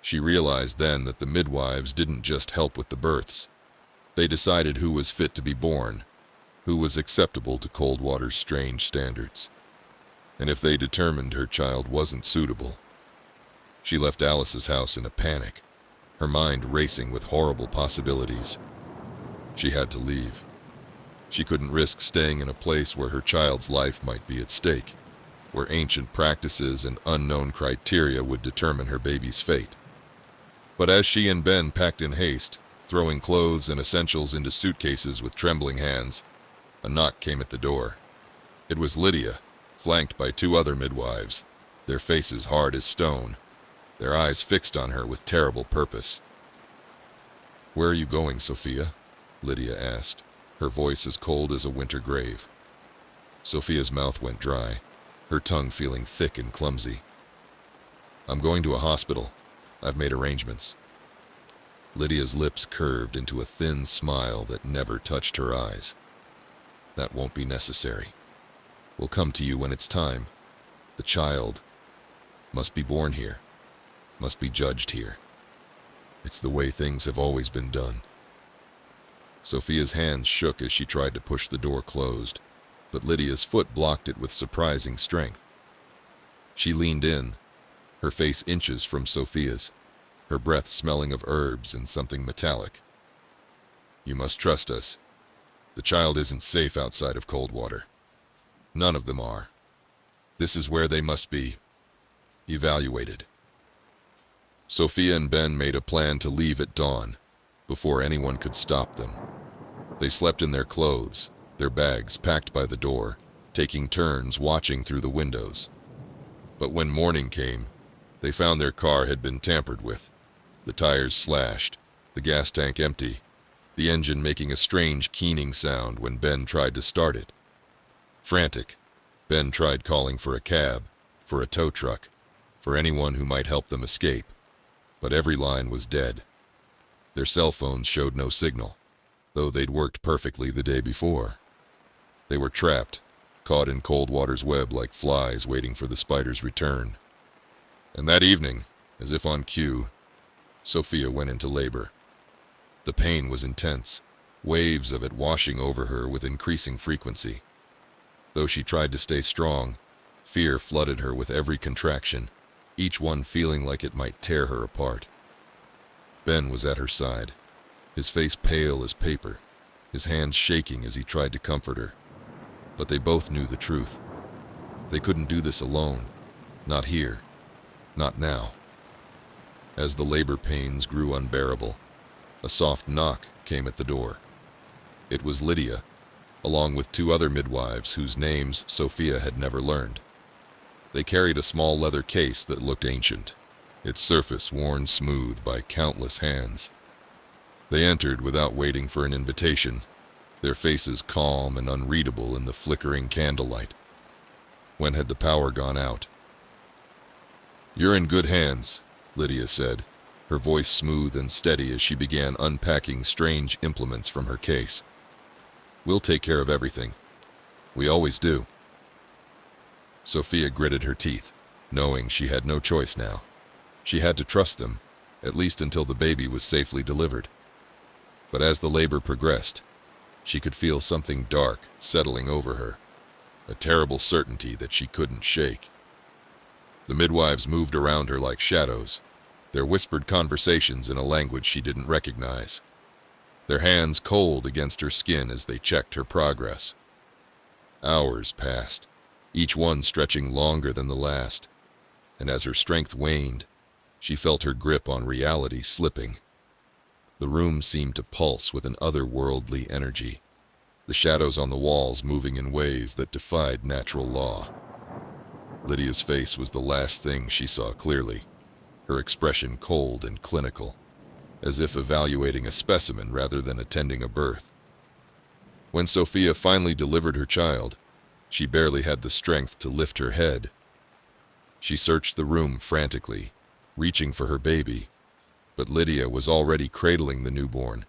She realized then that the midwives didn't just help with the births. They decided who was fit to be born, who was acceptable to Coldwater's strange standards. And if they determined her child wasn't suitable. She left Alice's house in a panic, her mind racing with horrible possibilities. She had to leave. She couldn't risk staying in a place where her child's life might be at stake, where ancient practices and unknown criteria would determine her baby's fate. But as she and Ben packed in haste, throwing clothes and essentials into suitcases with trembling hands, a knock came at the door. It was Lydia, flanked by two other midwives, their faces hard as stone, their eyes fixed on her with terrible purpose. "Where are you going, Sophia?" Lydia asked, her voice as cold as a winter grave. Sophia's mouth went dry, her tongue feeling thick and clumsy. "I'm going to a hospital. I've made arrangements." Lydia's lips curved into a thin smile that never touched her eyes. "That won't be necessary. We'll come to you when it's time. The child must be born here, must be judged here. It's the way things have always been done." Sophia's hands shook as she tried to push the door closed, but Lydia's foot blocked it with surprising strength. She leaned in, her face inches from Sophia's, her breath smelling of herbs and something metallic. "You must trust us. The child isn't safe outside of Coldwater. None of them are. This is where they must be evaluated." Sophia and Ben made a plan to leave at dawn, before anyone could stop them. They slept in their clothes, their bags packed by the door, taking turns watching through the windows. But when morning came, they found their car had been tampered with, the tires slashed, the gas tank empty, the engine making a strange keening sound when Ben tried to start it. Frantic, Ben tried calling for a cab, for a tow truck, for anyone who might help them escape, but every line was dead. Their cell phones showed no signal, though they'd worked perfectly the day before. They were trapped, caught in Coldwater's web like flies waiting for the spider's return. And that evening, as if on cue, Sophia went into labor. The pain was intense, waves of it washing over her with increasing frequency. Though she tried to stay strong, fear flooded her with every contraction, each one feeling like it might tear her apart. Ben was at her side, his face pale as paper, his hands shaking as he tried to comfort her. But they both knew the truth. They couldn't do this alone, not here, not now. As the labor pains grew unbearable, a soft knock came at the door. It was Lydia, along with two other midwives whose names Sophia had never learned. They carried a small leather case that looked ancient, its surface worn smooth by countless hands. They entered without waiting for an invitation, their faces calm and unreadable in the flickering candlelight. When had the power gone out? "You're in good hands," Lydia said, her voice smooth and steady as she began unpacking strange implements from her case. "We'll take care of everything. We always do." Sophia gritted her teeth, knowing she had no choice now. She had to trust them, at least until the baby was safely delivered. But as the labor progressed, she could feel something dark settling over her, a terrible certainty that she couldn't shake. The midwives moved around her like shadows, their whispered conversations in a language she didn't recognize, their hands cold against her skin as they checked her progress. Hours passed, each one stretching longer than the last, and as her strength waned, she felt her grip on reality slipping. The room seemed to pulse with an otherworldly energy, the shadows on the walls moving in ways that defied natural law. Lydia's face was the last thing she saw clearly, her expression cold and clinical, as if evaluating a specimen rather than attending a birth. When Sophia finally delivered her child, she barely had the strength to lift her head. She searched the room frantically, reaching for her baby, but Lydia was already cradling the newborn,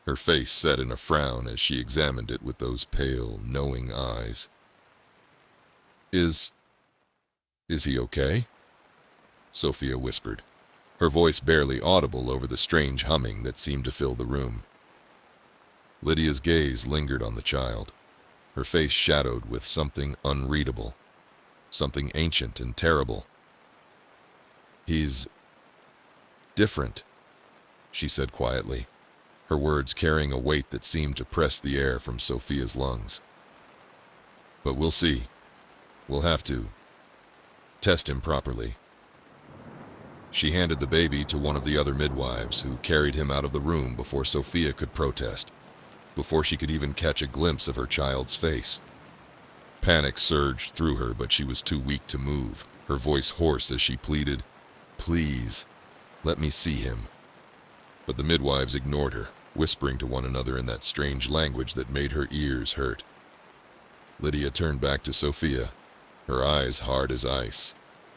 her face set in a frown as she examined it with those pale, knowing eyes. Is he okay?" Sophia whispered, her voice barely audible over the strange humming that seemed to fill the room. Lydia's gaze lingered on the child, her face shadowed with something unreadable, something ancient and terrible. "He's different," she said quietly, her words carrying a weight that seemed to press the air from Sophia's lungs. "But we'll see. We'll have to test him properly." She handed the baby to one of the other midwives, who carried him out of the room before Sophia could protest, before she could even catch a glimpse of her child's face. Panic surged through her, but she was too weak to move, her voice hoarse as she pleaded, "Please, let me see him." But the midwives ignored her, whispering to one another in that strange language that made her ears hurt. Lydia turned back to Sophia, her eyes hard as ice,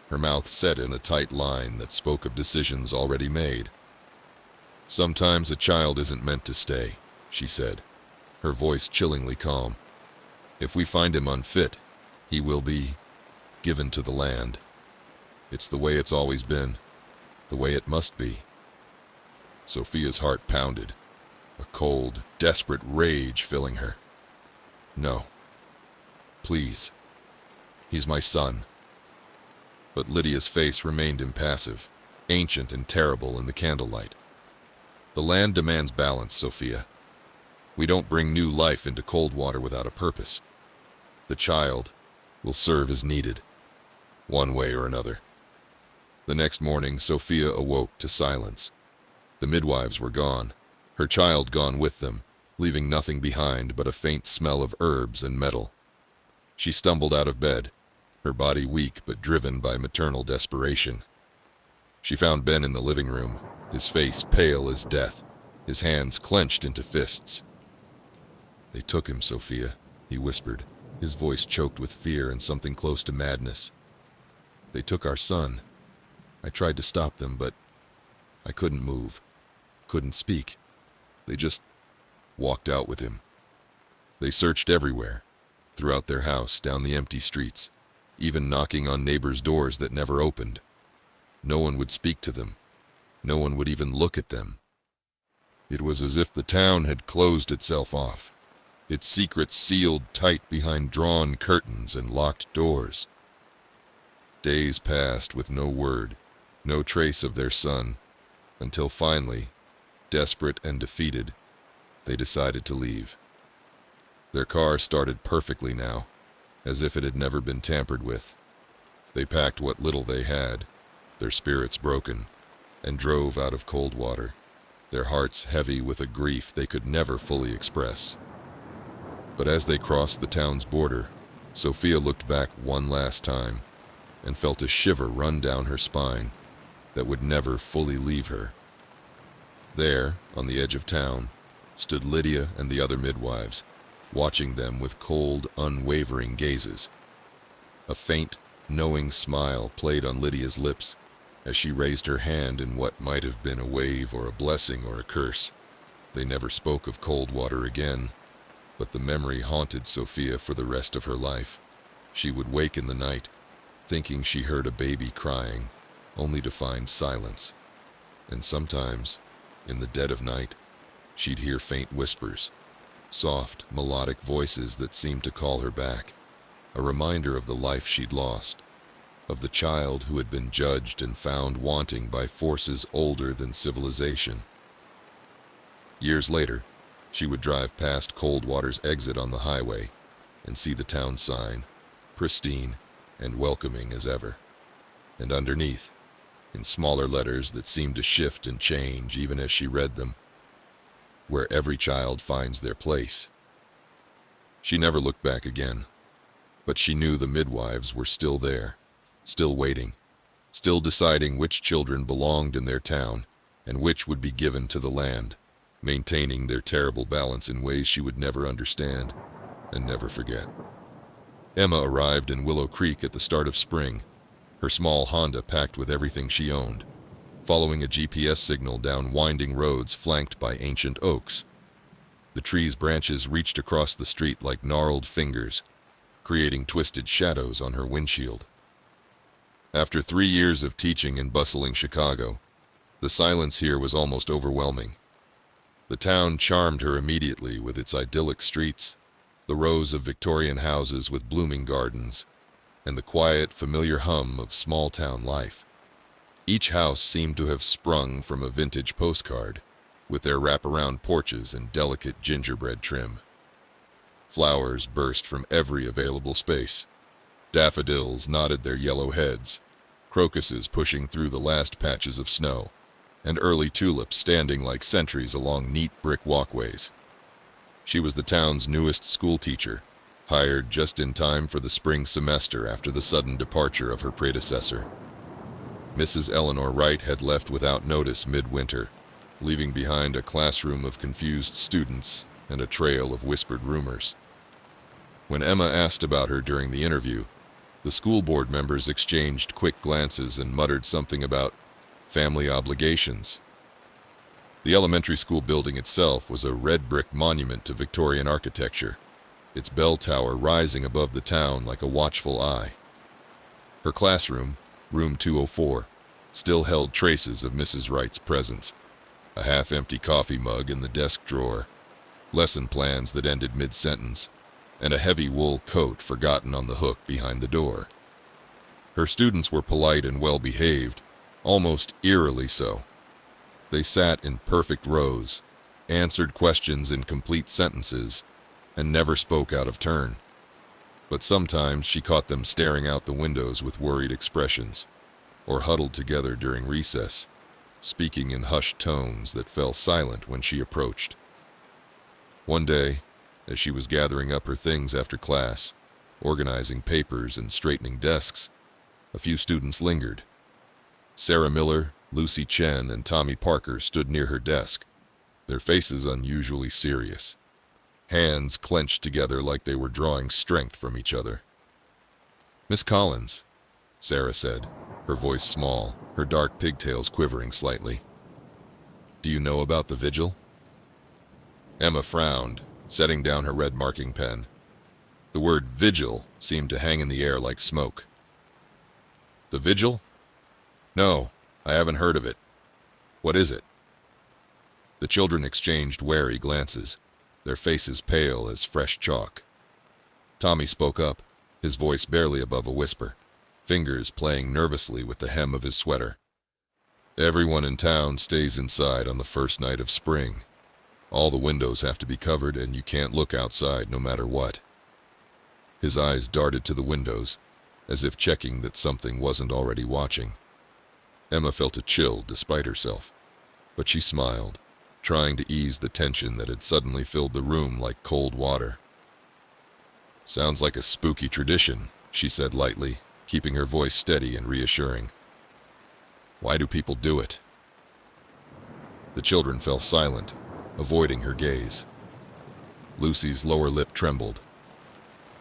her mouth set in a tight line that spoke of decisions already made. "Sometimes a child isn't meant to stay," she said, her voice chillingly calm. "If we find him unfit, he will be given to the land. It's the way it's always been, the way it must be." Sophia's heart pounded, a cold, desperate rage filling her. "No. Please. He's my son." But Lydia's face remained impassive, ancient and terrible in the candlelight. "The land demands balance, Sophia. We don't bring new life into cold water without a purpose. The child will serve as needed, one way or another." The next morning, Sophia awoke to silence. The midwives were gone, her child gone with them, leaving nothing behind but a faint smell of herbs and metal. She stumbled out of bed, her body weak but driven by maternal desperation. She found Ben in the living room, his face pale as death, his hands clenched into fists. "They took him, Sophia," he whispered, his voice choked with fear and something close to madness. "They took our son. I tried to stop them, but I couldn't move, couldn't speak. They just walked out with him. They searched everywhere, throughout their house, down the empty streets, even knocking on neighbors' doors that never opened. No one would speak to them. No one would even look at them. It was as if the town had closed itself off, its secrets sealed tight behind drawn curtains and locked doors." Days passed with no word, no trace of their son, until finally, desperate and defeated, they decided to leave. Their car started perfectly now, as if it had never been tampered with. They packed what little they had, their spirits broken, and drove out of cold water, their hearts heavy with a grief they could never fully express. But as they crossed the town's border, Sophia looked back one last time and felt a shiver run down her spine that would never fully leave her. There, on the edge of town, stood Lydia and the other midwives, watching them with cold, unwavering gazes. A faint, knowing smile played on Lydia's lips as she raised her hand in what might have been a wave or a blessing or a curse. They never spoke of cold water again, but the memory haunted Sophia for the rest of her life. She would wake in the night, thinking she heard a baby crying, only to find silence. And sometimes, in the dead of night, she'd hear faint whispers, soft, melodic voices that seemed to call her back, a reminder of the life she'd lost, of the child who had been judged and found wanting by forces older than civilization. Years later, she would drive past Coldwater's exit on the highway and see the town sign, pristine and welcoming as ever. And underneath, in smaller letters that seemed to shift and change even as she read them, "Where every child finds their place." She never looked back again, but she knew the midwives were still there, still waiting, still deciding which children belonged in their town and which would be given to the land, maintaining their terrible balance in ways she would never understand and never forget. Emma arrived in Willow Creek at the start of spring, her small Honda packed with everything she owned, following a GPS signal down winding roads flanked by ancient oaks. The trees' branches reached across the street like gnarled fingers, creating twisted shadows on her windshield. After 3 years of teaching in bustling Chicago, the silence here was almost overwhelming. The town charmed her immediately with its idyllic streets, the rows of Victorian houses with blooming gardens, and the quiet, familiar hum of small-town life. Each house seemed to have sprung from a vintage postcard, with their wraparound porches and delicate gingerbread trim. Flowers burst from every available space. Daffodils nodded their yellow heads. crocuses pushing through the last patches of snow, and early tulips standing like sentries along neat brick walkways. She was the town's newest schoolteacher, hired just in time for the spring semester after the sudden departure of her predecessor. Mrs. Eleanor Wright had left without notice midwinter, leaving behind a classroom of confused students and a trail of whispered rumors. When Emma asked about her during the interview, the school board members exchanged quick glances and muttered something about family obligations. The elementary school building itself was a red brick monument to Victorian architecture, its bell tower rising above the town like a watchful eye. Her classroom, room 204, still held traces of Mrs. Wright's presence, a half-empty coffee mug in the desk drawer, lesson plans that ended mid-sentence, and a heavy wool coat forgotten on the hook behind the door. Her students were polite and well-behaved, almost eerily so. They sat in perfect rows, answered questions in complete sentences, and never spoke out of turn. But sometimes she caught them staring out the windows with worried expressions, or huddled together during recess, speaking in hushed tones that fell silent when she approached. One day, as she was gathering up her things after class, organizing papers and straightening desks, a few students lingered. Sarah Miller, Lucy Chen, and Tommy Parker stood near her desk, their faces unusually serious, hands clenched together like they were drawing strength from each other. "Miss Collins," Sarah said, her voice small, her dark pigtails quivering slightly. "Do you know about the vigil?" Emma frowned, setting down her red marking pen. The word vigil seemed to hang in the air like smoke. "The vigil? No, I haven't heard of it. What is it?" The children exchanged wary glances, their faces pale as fresh chalk. Tommy spoke up, his voice barely above a whisper, fingers playing nervously with the hem of his sweater. "Everyone in town stays inside on the first night of spring. All the windows have to be covered and you can't look outside no matter what." His eyes darted to the windows, as if checking that something wasn't already watching. Emma felt a chill despite herself, but she smiled, trying to ease the tension that had suddenly filled the room like cold water. "Sounds like a spooky tradition," she said lightly, keeping her voice steady and reassuring. "Why do people do it?" The children fell silent, avoiding her gaze. Lucy's lower lip trembled.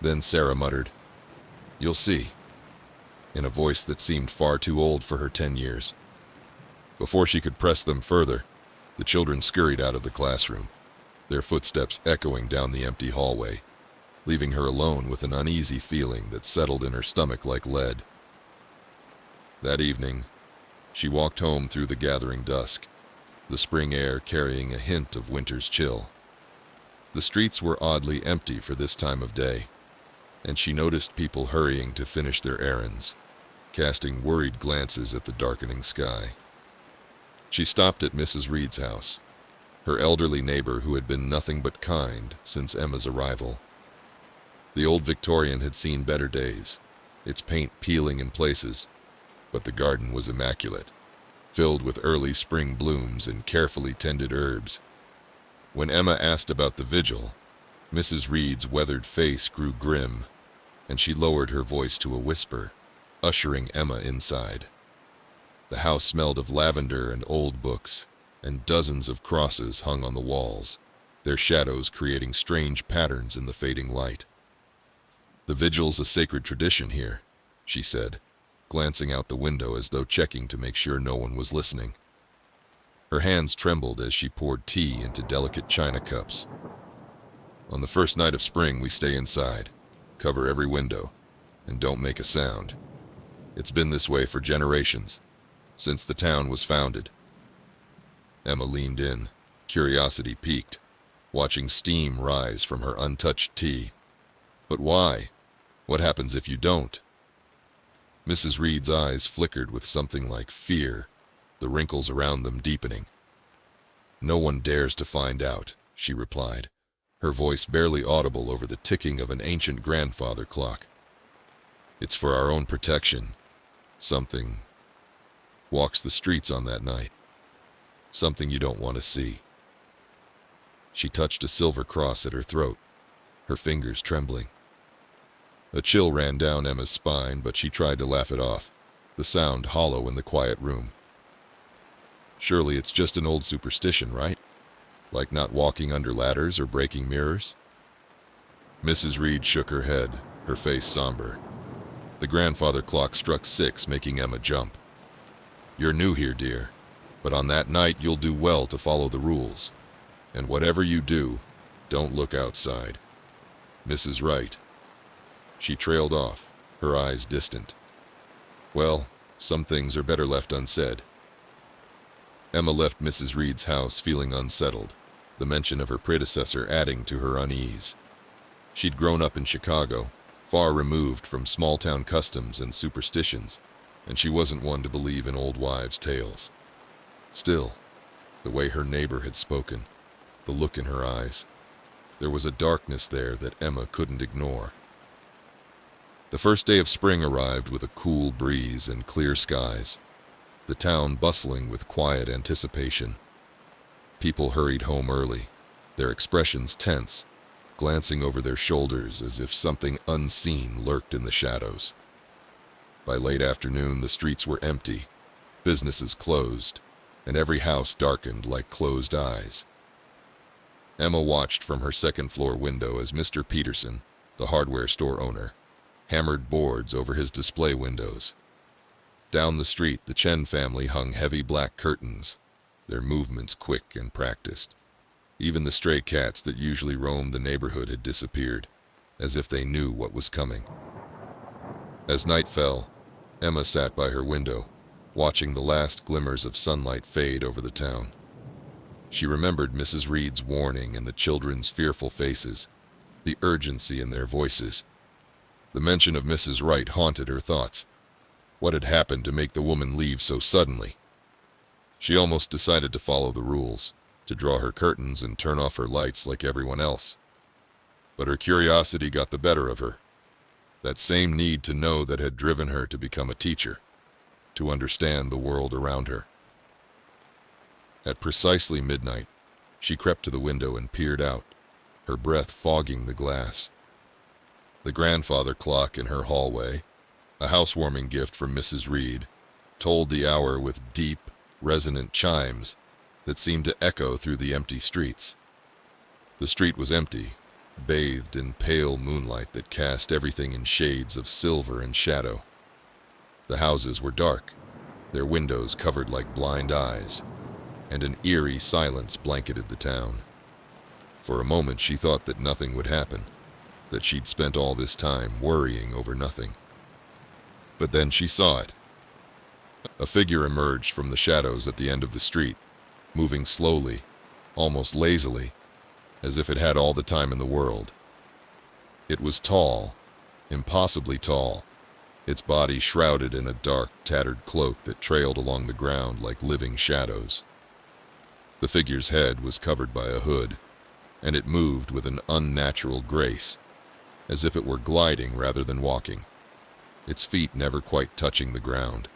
Then Sarah muttered, "You'll see," in a voice that seemed far too old for her 10 years. Before she could press them further, the children scurried out of the classroom, their footsteps echoing down the empty hallway, leaving her alone with an uneasy feeling that settled in her stomach like lead. That evening, she walked home through the gathering dusk, the spring air carrying a hint of winter's chill. The streets were oddly empty for this time of day, and she noticed people hurrying to finish their errands, casting worried glances at the darkening sky. She stopped at Mrs. Reed's house, her elderly neighbor who had been nothing but kind since Emma's arrival. The old Victorian had seen better days, its paint peeling in places, but the garden was immaculate, filled with early spring blooms and carefully tended herbs. When Emma asked about the vigil, Mrs. Reed's weathered face grew grim, and she lowered her voice to a whisper, ushering Emma inside. The house smelled of lavender and old books, and dozens of crosses hung on the walls, their shadows creating strange patterns in the fading light. "The vigil's a sacred tradition here," she said, glancing out the window as though checking to make sure no one was listening. Her hands trembled as she poured tea into delicate china cups. "On the first night of spring, we stay inside, cover every window, and don't make a sound. It's been this way for generations, since the town was founded." Emma leaned in, curiosity piqued, watching steam rise from her untouched tea. "But why? What happens if you don't?" Mrs. Reed's eyes flickered with something like fear, the wrinkles around them deepening. "No one dares to find out," she replied, her voice barely audible over the ticking of an ancient grandfather clock. "It's for our own protection. Something walks the streets on that night. Something you don't want to see. She touched a silver cross at her throat, her fingers trembling. A chill ran down Emma's spine, but she tried to laugh it off, the sound hollow in the quiet room. Surely it's just an old superstition, right? Like not walking under ladders or breaking mirrors? Mrs. Reed shook her head, her face somber. The grandfather clock struck 6, making Emma jump. You're new here, dear, but on that night you'll do well to follow the rules. And whatever you do, don't look outside. Mrs. Wright. She trailed off, her eyes distant. Well, some things are better left unsaid. Emma left Mrs. Reed's house feeling unsettled, the mention of her predecessor adding to her unease. She'd grown up in Chicago, far removed from small-town customs and superstitions, and she wasn't one to believe in old wives' tales. Still, the way her neighbor had spoken, the look in her eyes, there was a darkness there that Emma couldn't ignore. The first day of spring arrived with a cool breeze and clear skies, the town bustling with quiet anticipation. People hurried home early, their expressions tense, glancing over their shoulders as if something unseen lurked in the shadows. By late afternoon, the streets were empty, businesses closed, and every house darkened like closed eyes. Emma watched from her second-floor window as Mr. Peterson, the hardware store owner, hammered boards over his display windows. Down the street, the Chen family hung heavy black curtains, their movements quick and practiced. Even the stray cats that usually roamed the neighborhood had disappeared, as if they knew what was coming. As night fell, Emma sat by her window, watching the last glimmers of sunlight fade over the town. She remembered Mrs. Reed's warning and the children's fearful faces, the urgency in their voices. The mention of Mrs. Wright haunted her thoughts. What had happened to make the woman leave so suddenly? She almost decided to follow the rules, to draw her curtains and turn off her lights like everyone else. But her curiosity got the better of her. That same need to know that had driven her to become a teacher, to understand the world around her. At precisely midnight, she crept to the window and peered out, her breath fogging the glass. The grandfather clock in her hallway, a housewarming gift from Mrs. Reed, told the hour with deep, resonant chimes that seemed to echo through the empty streets. The street was empty, bathed in pale moonlight that cast everything in shades of silver and shadow. The houses were dark, their windows covered like blind eyes, and an eerie silence blanketed the town. For a moment she thought that nothing would happen, that she'd spent all this time worrying over nothing. But then she saw it. A figure emerged from the shadows at the end of the street, moving slowly, almost lazily, as if it had all the time in the world. It was tall, impossibly tall, its body shrouded in a dark, tattered cloak that trailed along the ground like living shadows. The figure's head was covered by a hood, and it moved with an unnatural grace, as if it were gliding rather than walking, its feet never quite touching the ground.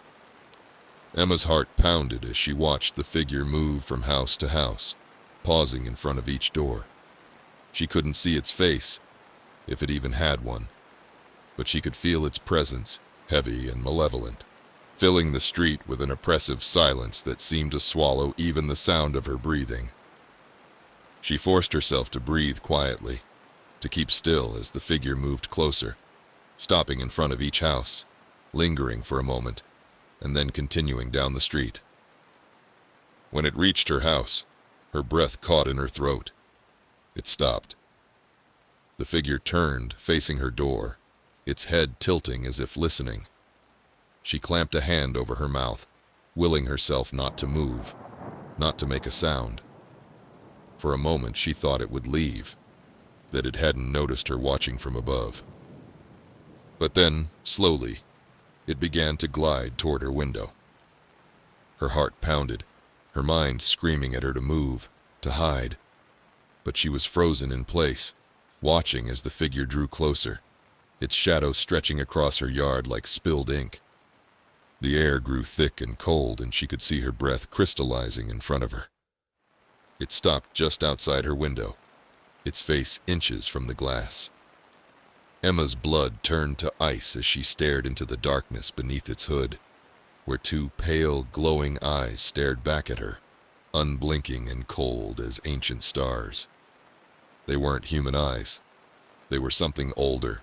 Emma's heart pounded as she watched the figure move from house to house, pausing in front of each door. She couldn't see its face, if it even had one, but she could feel its presence, heavy and malevolent, filling the street with an oppressive silence that seemed to swallow even the sound of her breathing. She forced herself to breathe quietly, to keep still as the figure moved closer, stopping in front of each house, lingering for a moment, and then continuing down the street. When it reached her house, her breath caught in her throat. It stopped. The figure turned, facing her door, its head tilting as if listening. She clamped a hand over her mouth, willing herself not to move, not to make a sound. For a moment she thought it would leave, that it hadn't noticed her watching from above. But then, slowly, it began to glide toward her window. Her heart pounded, her mind screaming at her to move, to hide. But she was frozen in place, watching as the figure drew closer, its shadow stretching across her yard like spilled ink. The air grew thick and cold, and she could see her breath crystallizing in front of her. It stopped just outside her window, its face inches from the glass. Emma's blood turned to ice as she stared into the darkness beneath its hood, where two pale, glowing eyes stared back at her, unblinking and cold as ancient stars. They weren't human eyes. They were something older,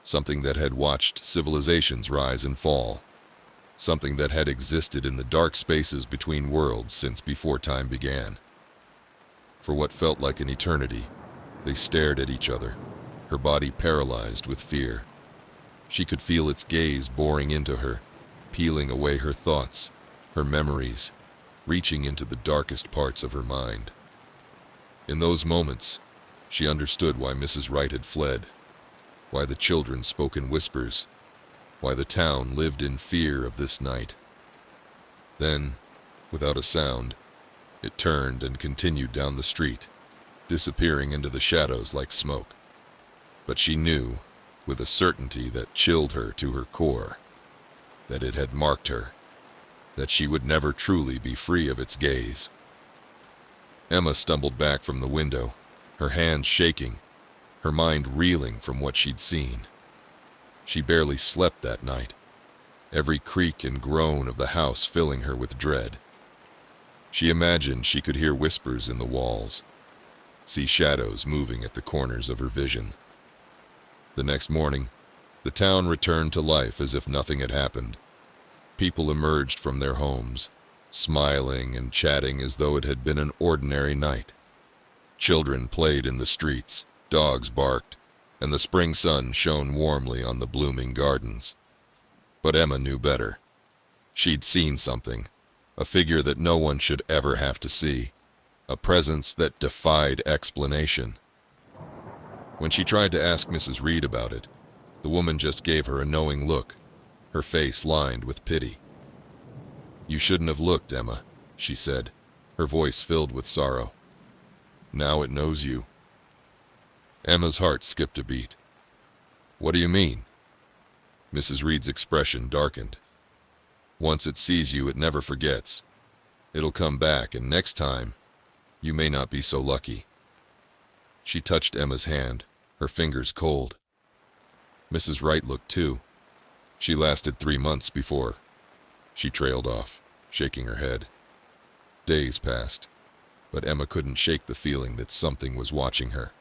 something that had watched civilizations rise and fall, something that had existed in the dark spaces between worlds since before time began. For what felt like an eternity, they stared at each other, her body paralyzed with fear. She could feel its gaze boring into her, peeling away her thoughts, her memories, reaching into the darkest parts of her mind. In those moments, she understood why Mrs. Wright had fled, why the children spoke in whispers, why the town lived in fear of this night. Then, without a sound, it turned and continued down the street, disappearing into the shadows like smoke. But she knew, with a certainty that chilled her to her core, that it had marked her, that she would never truly be free of its gaze. Emma stumbled back from the window, her hands shaking, her mind reeling from what she'd seen. She barely slept that night, every creak and groan of the house filling her with dread. She imagined she could hear whispers in the walls, see shadows moving at the corners of her vision. The next morning, the town returned to life as if nothing had happened. People emerged from their homes, smiling and chatting as though it had been an ordinary night. Children played in the streets, dogs barked, and the spring sun shone warmly on the blooming gardens. But Emma knew better. She'd seen something, a figure that no one should ever have to see, a presence that defied explanation. When she tried to ask Mrs. Reed about it, the woman just gave her a knowing look, her face lined with pity. "You shouldn't have looked, Emma," she said, her voice filled with sorrow. "Now it knows you." Emma's heart skipped a beat. "What do you mean?" Mrs. Reed's expression darkened. "Once it sees you, it never forgets. It'll come back, and next time, you may not be so lucky." She touched Emma's hand, her fingers cold. Mrs. Wright looked too. She lasted 3 months before. She trailed off, shaking her head. Days passed, but Emma couldn't shake the feeling that something was watching her.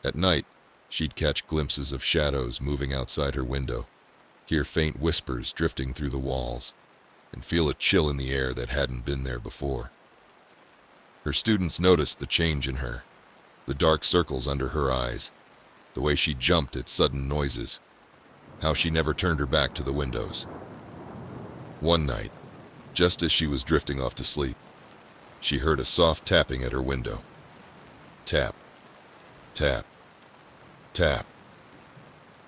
At night, she'd catch glimpses of shadows moving outside her window, hear faint whispers drifting through the walls, and feel a chill in the air that hadn't been there before. Her students noticed the change in her, the dark circles under her eyes, the way she jumped at sudden noises, how she never turned her back to the windows. One night, just as she was drifting off to sleep, she heard a soft tapping at her window. Tap, tap, tap.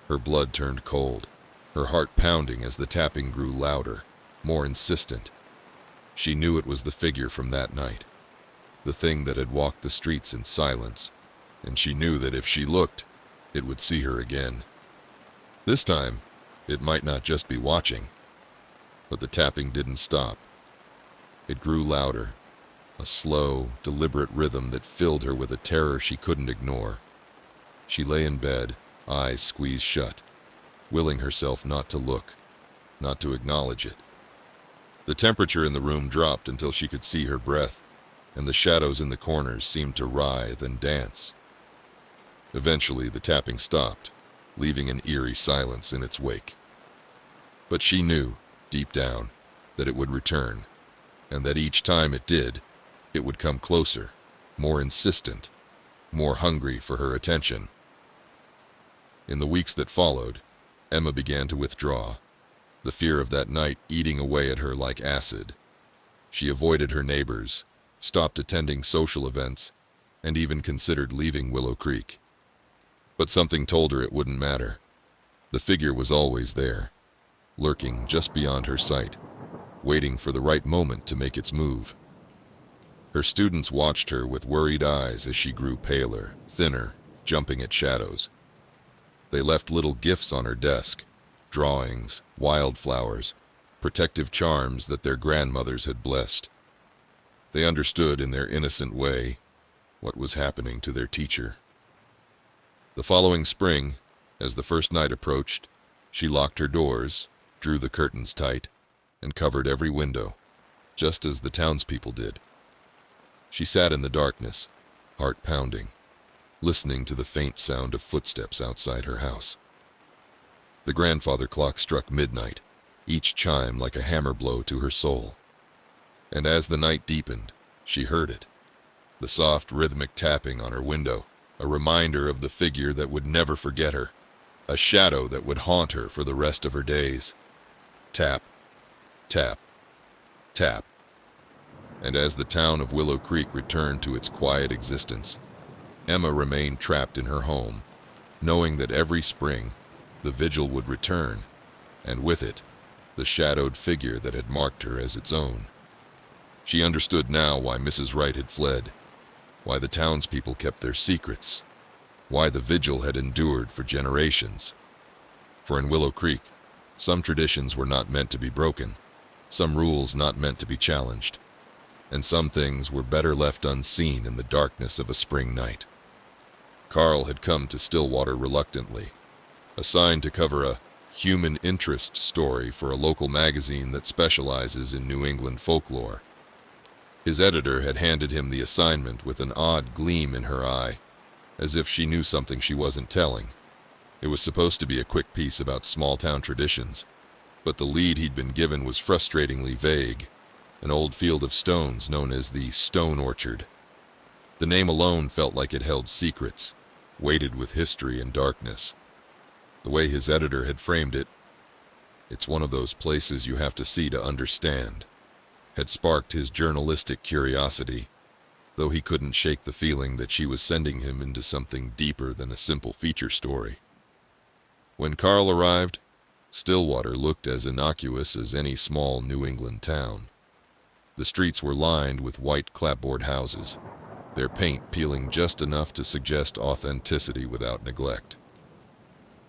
Her blood turned cold, her heart pounding as the tapping grew louder, more insistent. She knew it was the figure from that night, the thing that had walked the streets in silence, and she knew that if she looked, it would see her again. This time, it might not just be watching. But the tapping didn't stop. It grew louder, a slow, deliberate rhythm that filled her with a terror she couldn't ignore. She lay in bed, eyes squeezed shut, willing herself not to look, not to acknowledge it. The temperature in the room dropped until she could see her breath, and the shadows in the corners seemed to writhe and dance. Eventually, the tapping stopped, leaving an eerie silence in its wake. But she knew, deep down, that it would return, and that each time it did, it would come closer, more insistent, more hungry for her attention. In the weeks that followed, Emma began to withdraw, the fear of that night eating away at her like acid. She avoided her neighbors, stopped attending social events, and even considered leaving Willow Creek. But something told her it wouldn't matter. The figure was always there, lurking just beyond her sight, waiting for the right moment to make its move. Her students watched her with worried eyes as she grew paler, thinner, jumping at shadows. They left little gifts on her desk, drawings, wildflowers, protective charms that their grandmothers had blessed. They understood in their innocent way what was happening to their teacher. The following spring, as the first night approached, she locked her doors, drew the curtains tight, and covered every window, just as the townspeople did. She sat in the darkness, heart pounding, listening to the faint sound of footsteps outside her house. The grandfather clock struck midnight, each chime like a hammer blow to her soul. And as the night deepened, she heard it, the soft rhythmic tapping on her window, a reminder of the figure that would never forget her, a shadow that would haunt her for the rest of her days. Tap, tap, tap. And as the town of Willow Creek returned to its quiet existence, Emma remained trapped in her home, knowing that every spring, the vigil would return, and with it, the shadowed figure that had marked her as its own. She understood now why Mrs. Wright had fled, why the townspeople kept their secrets, why the vigil had endured for generations. For in Willow Creek, some traditions were not meant to be broken, some rules not meant to be challenged, and some things were better left unseen in the darkness of a spring night. Carl had come to Stillwater reluctantly, assigned to cover a human interest story for a local magazine that specializes in New England folklore. His editor had handed him the assignment with an odd gleam in her eye, as if she knew something she wasn't telling. It was supposed to be a quick piece about small-town traditions, but the lead he'd been given was frustratingly vague, an old field of stones known as the Stone Orchard. The name alone felt like it held secrets, weighted with history and darkness. The way his editor had framed it, "It's one of those places you have to see to understand," had sparked his journalistic curiosity, though he couldn't shake the feeling that she was sending him into something deeper than a simple feature story. When Carl arrived, Stillwater looked as innocuous as any small New England town. The streets were lined with white clapboard houses, their paint peeling just enough to suggest authenticity without neglect.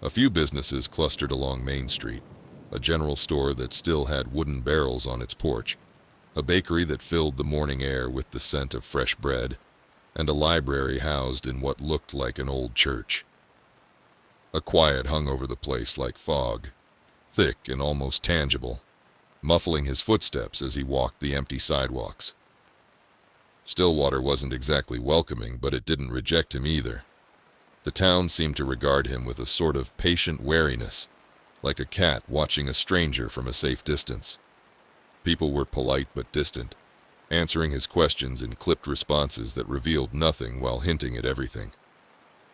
A few businesses clustered along Main Street, a general store that still had wooden barrels on its porch, a bakery that filled the morning air with the scent of fresh bread, and a library housed in what looked like an old church. A quiet hung over the place like fog, thick and almost tangible, muffling his footsteps as he walked the empty sidewalks. Stillwater wasn't exactly welcoming, but it didn't reject him either. The town seemed to regard him with a sort of patient wariness, like a cat watching a stranger from a safe distance. People were polite but distant, answering his questions in clipped responses that revealed nothing while hinting at everything.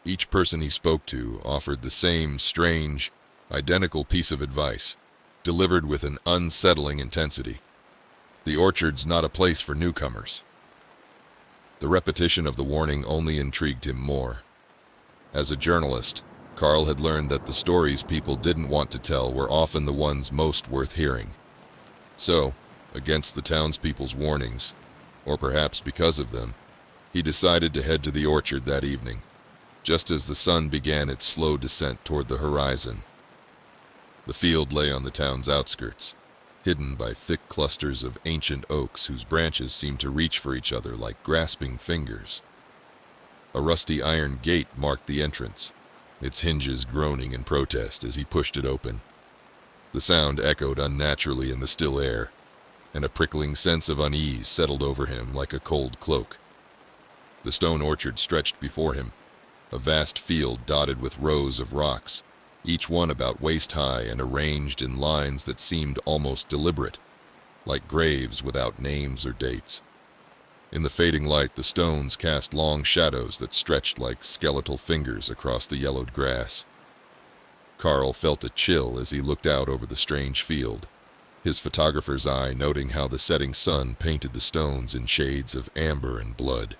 Each person he spoke to offered the same strange, identical piece of advice, delivered with an unsettling intensity. The orchard's not a place for newcomers. The repetition of the warning only intrigued him more. As a journalist, Carl had learned that the stories people didn't want to tell were often the ones most worth hearing. So, against the townspeople's warnings, or perhaps because of them, he decided to head to the orchard that evening, just as the sun began its slow descent toward the horizon. The field lay on the town's outskirts, hidden by thick clusters of ancient oaks whose branches seemed to reach for each other like grasping fingers. A rusty iron gate marked the entrance, its hinges groaning in protest as he pushed it open. The sound echoed unnaturally in the still air, and a prickling sense of unease settled over him like a cold cloak. The stone orchard stretched before him, a vast field dotted with rows of rocks, each one about waist-high and arranged in lines that seemed almost deliberate, like graves without names or dates. In the fading light, the stones cast long shadows that stretched like skeletal fingers across the yellowed grass. Carl felt a chill as he looked out over the strange field, his photographer's eye noting how the setting sun painted the stones in shades of amber and blood.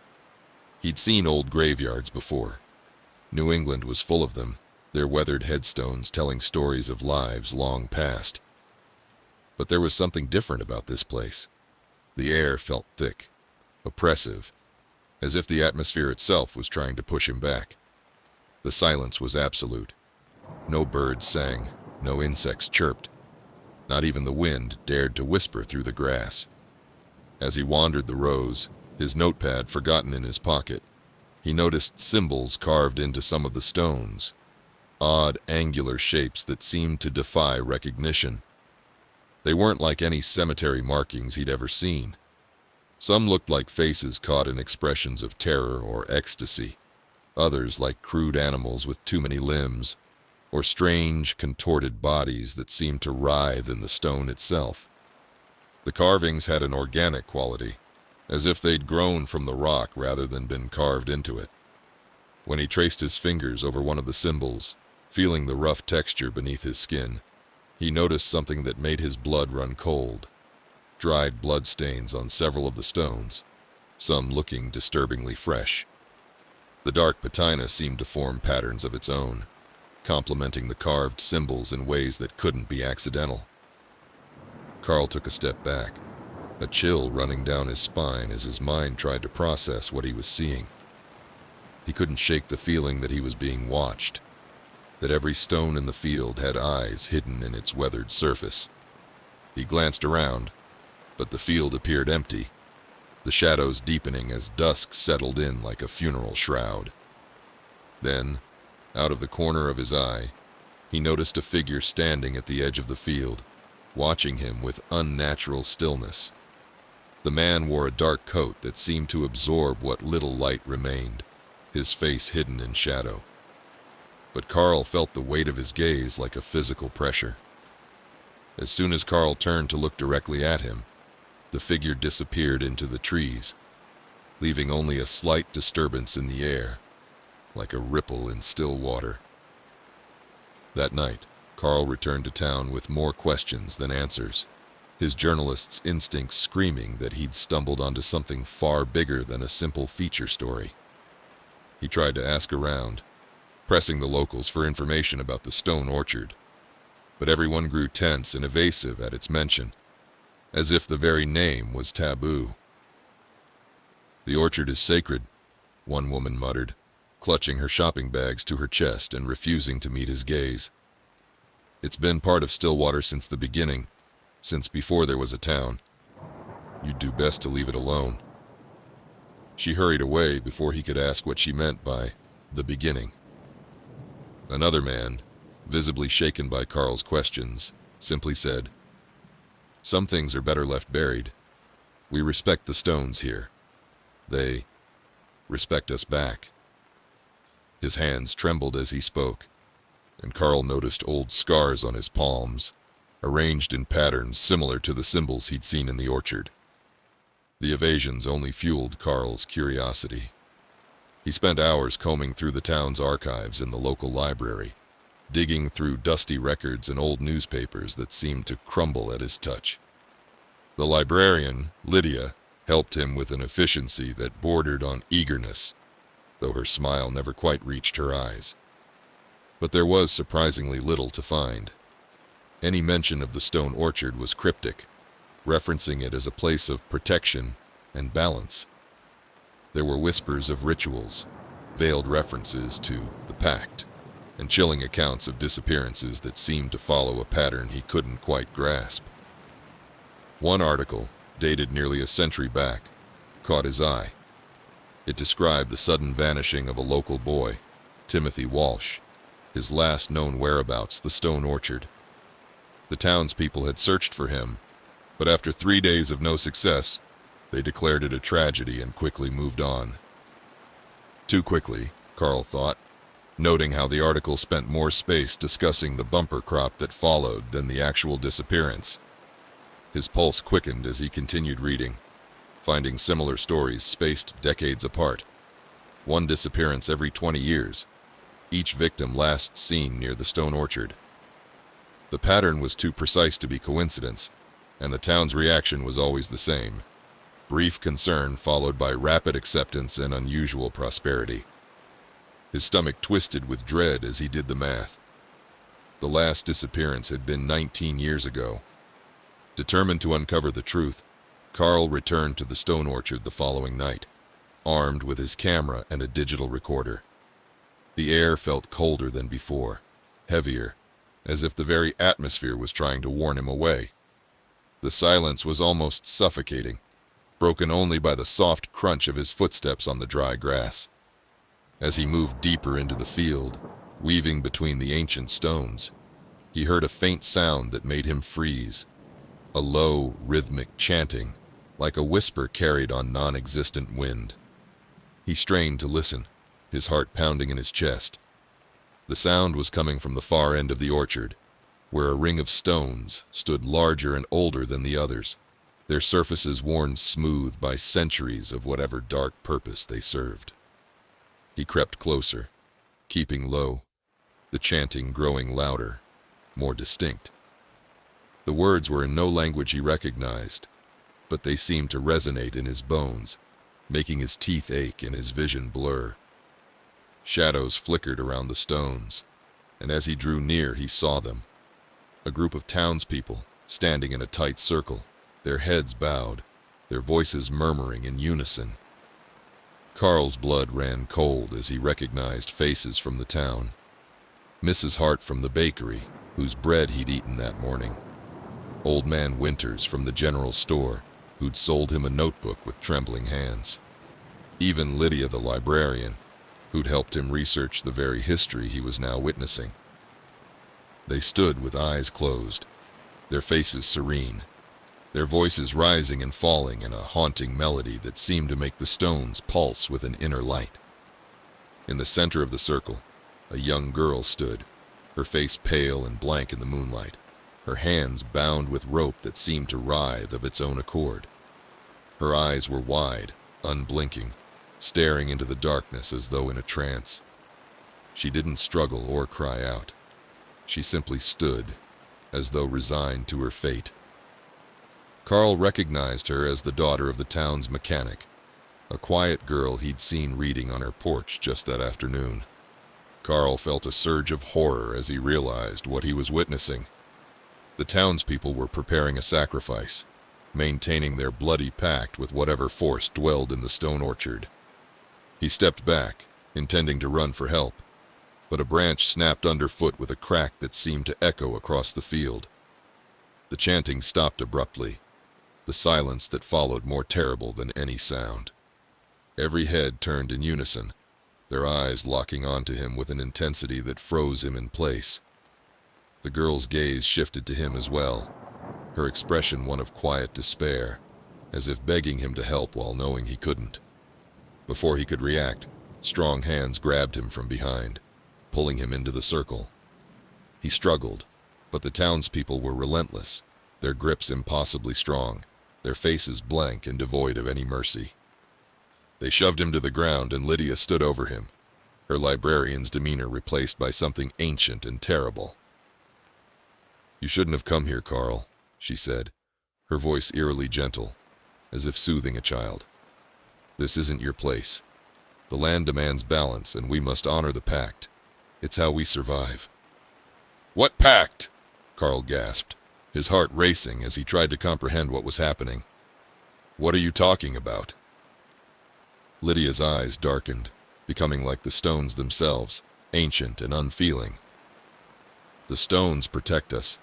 He'd seen old graveyards before. New England was full of them, their weathered headstones telling stories of lives long past. But there was something different about this place. The air felt thick, oppressive, as if the atmosphere itself was trying to push him back. The silence was absolute. No birds sang, no insects chirped. Not even the wind dared to whisper through the grass. As he wandered the rows, his notepad forgotten in his pocket, he noticed symbols carved into some of the stones, odd angular shapes that seemed to defy recognition. They weren't like any cemetery markings he'd ever seen. Some looked like faces caught in expressions of terror or ecstasy, others like crude animals with too many limbs, or strange, contorted bodies that seemed to writhe in the stone itself. The carvings had an organic quality, as if they'd grown from the rock rather than been carved into it. When he traced his fingers over one of the symbols, feeling the rough texture beneath his skin, he noticed something that made his blood run cold. Dried blood stains on several of the stones, some looking disturbingly fresh. The dark patina seemed to form patterns of its own, complementing the carved symbols in ways that couldn't be accidental. Carl took a step back, a chill running down his spine as his mind tried to process what he was seeing. He couldn't shake the feeling that he was being watched, that every stone in the field had eyes hidden in its weathered surface. He glanced around, but the field appeared empty, the shadows deepening as dusk settled in like a funeral shroud. Then, out of the corner of his eye, he noticed a figure standing at the edge of the field, watching him with unnatural stillness. The man wore a dark coat that seemed to absorb what little light remained, his face hidden in shadow. But Carl felt the weight of his gaze like a physical pressure. As soon as Carl turned to look directly at him, the figure disappeared into the trees, leaving only a slight disturbance in the air, like a ripple in still water. That night, Carl returned to town with more questions than answers, his journalist's instincts screaming that he'd stumbled onto something far bigger than a simple feature story. He tried to ask around, pressing the locals for information about the stone orchard, but everyone grew tense and evasive at its mention, as if the very name was taboo. "The orchard is sacred," one woman muttered, clutching her shopping bags to her chest and refusing to meet his gaze. "It's been part of Stillwater since the beginning, since before there was a town. You'd do best to leave it alone." She hurried away before he could ask what she meant by the beginning. Another man, visibly shaken by Carl's questions, simply said, "Some things are better left buried. We respect the stones here. They respect us back." His hands trembled as he spoke, and Carl noticed old scars on his palms, arranged in patterns similar to the symbols he'd seen in the orchard. The evasions only fueled Carl's curiosity. He spent hours combing through the town's archives in the local library, digging through dusty records and old newspapers that seemed to crumble at his touch. The librarian, Lydia, helped him with an efficiency that bordered on eagerness, though her smile never quite reached her eyes. But there was surprisingly little to find. Any mention of the stone orchard was cryptic, referencing it as a place of protection and balance. There were whispers of rituals, veiled references to the pact, and chilling accounts of disappearances that seemed to follow a pattern he couldn't quite grasp. One article, dated nearly a century back, caught his eye. It described the sudden vanishing of a local boy, Timothy Walsh, his last known whereabouts the stone orchard. The townspeople had searched for him, but after 3 days of no success, they declared it a tragedy and quickly moved on. Too quickly, Carl thought, noting how the article spent more space discussing the bumper crop that followed than the actual disappearance. His pulse quickened as he continued reading, finding similar stories spaced decades apart. One disappearance every 20 years, each victim last seen near the stone orchard. The pattern was too precise to be coincidence, and the town's reaction was always the same: brief concern followed by rapid acceptance and unusual prosperity. His stomach twisted with dread as he did the math. The last disappearance had been 19 years ago. Determined to uncover the truth, Carl returned to the stone orchard the following night, armed with his camera and a digital recorder. The air felt colder than before, heavier, as if the very atmosphere was trying to warn him away. The silence was almost suffocating, broken only by the soft crunch of his footsteps on the dry grass. As he moved deeper into the field, weaving between the ancient stones, he heard a faint sound that made him freeze, a low, rhythmic chanting, like a whisper carried on non-existent wind. He strained to listen, his heart pounding in his chest. The sound was coming from the far end of the orchard, where a ring of stones stood larger and older than the others, their surfaces worn smooth by centuries of whatever dark purpose they served. He crept closer, keeping low, the chanting growing louder, more distinct. The words were in no language he recognized, but they seemed to resonate in his bones, making his teeth ache and his vision blur. Shadows flickered around the stones, and as he drew near he saw them. A group of townspeople, standing in a tight circle, their heads bowed, their voices murmuring in unison. Carl's blood ran cold as he recognized faces from the town. Mrs. Hart from the bakery, whose bread he'd eaten that morning. Old Man Winters from the general store, who'd sold him a notebook with trembling hands. Even Lydia the librarian, who'd helped him research the very history he was now witnessing. They stood with eyes closed, their faces serene, their voices rising and falling in a haunting melody that seemed to make the stones pulse with an inner light. In the center of the circle, a young girl stood, her face pale and blank in the moonlight, her hands bound with rope that seemed to writhe of its own accord. Her eyes were wide, unblinking, staring into the darkness as though in a trance. She didn't struggle or cry out. She simply stood, as though resigned to her fate. Carl recognized her as the daughter of the town's mechanic, a quiet girl he'd seen reading on her porch just that afternoon. Carl felt a surge of horror as he realized what he was witnessing. The townspeople were preparing a sacrifice, maintaining their bloody pact with whatever force dwelled in the stone orchard. He stepped back, intending to run for help, but a branch snapped underfoot with a crack that seemed to echo across the field. The chanting stopped abruptly, the silence that followed more terrible than any sound. Every head turned in unison, their eyes locking onto him with an intensity that froze him in place. The girl's gaze shifted to him as well, her expression one of quiet despair, as if begging him to help while knowing he couldn't. Before he could react, strong hands grabbed him from behind, pulling him into the circle. He struggled, but the townspeople were relentless, their grips impossibly strong, their faces blank and devoid of any mercy. They shoved him to the ground and Lydia stood over him, her librarian's demeanor replaced by something ancient and terrible. "You shouldn't have come here, Carl," she said, her voice eerily gentle, as if soothing a child. "This isn't your place. The land demands balance, and we must honor the pact. It's how we survive." "What pact?" Carl gasped, his heart racing as he tried to comprehend what was happening. "What are you talking about?" Lydia's eyes darkened, becoming like the stones themselves, ancient and unfeeling. "The stones protect us.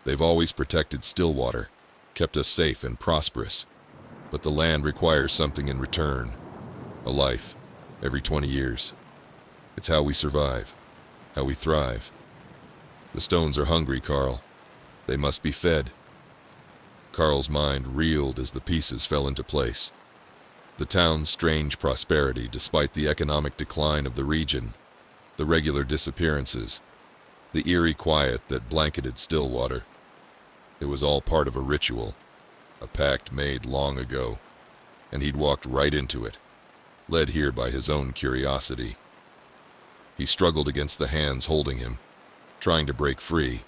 They've always protected Stillwater, kept us safe and prosperous. But the land requires something in return. A life, every 20 years. It's how we survive, how we thrive. The stones are hungry, Carl. They must be fed." Carl's mind reeled as the pieces fell into place. The town's strange prosperity despite the economic decline of the region, the regular disappearances, the eerie quiet that blanketed Stillwater. It was all part of a ritual, a pact made long ago, and he'd walked right into it, led here by his own curiosity. He struggled against the hands holding him, trying to break free,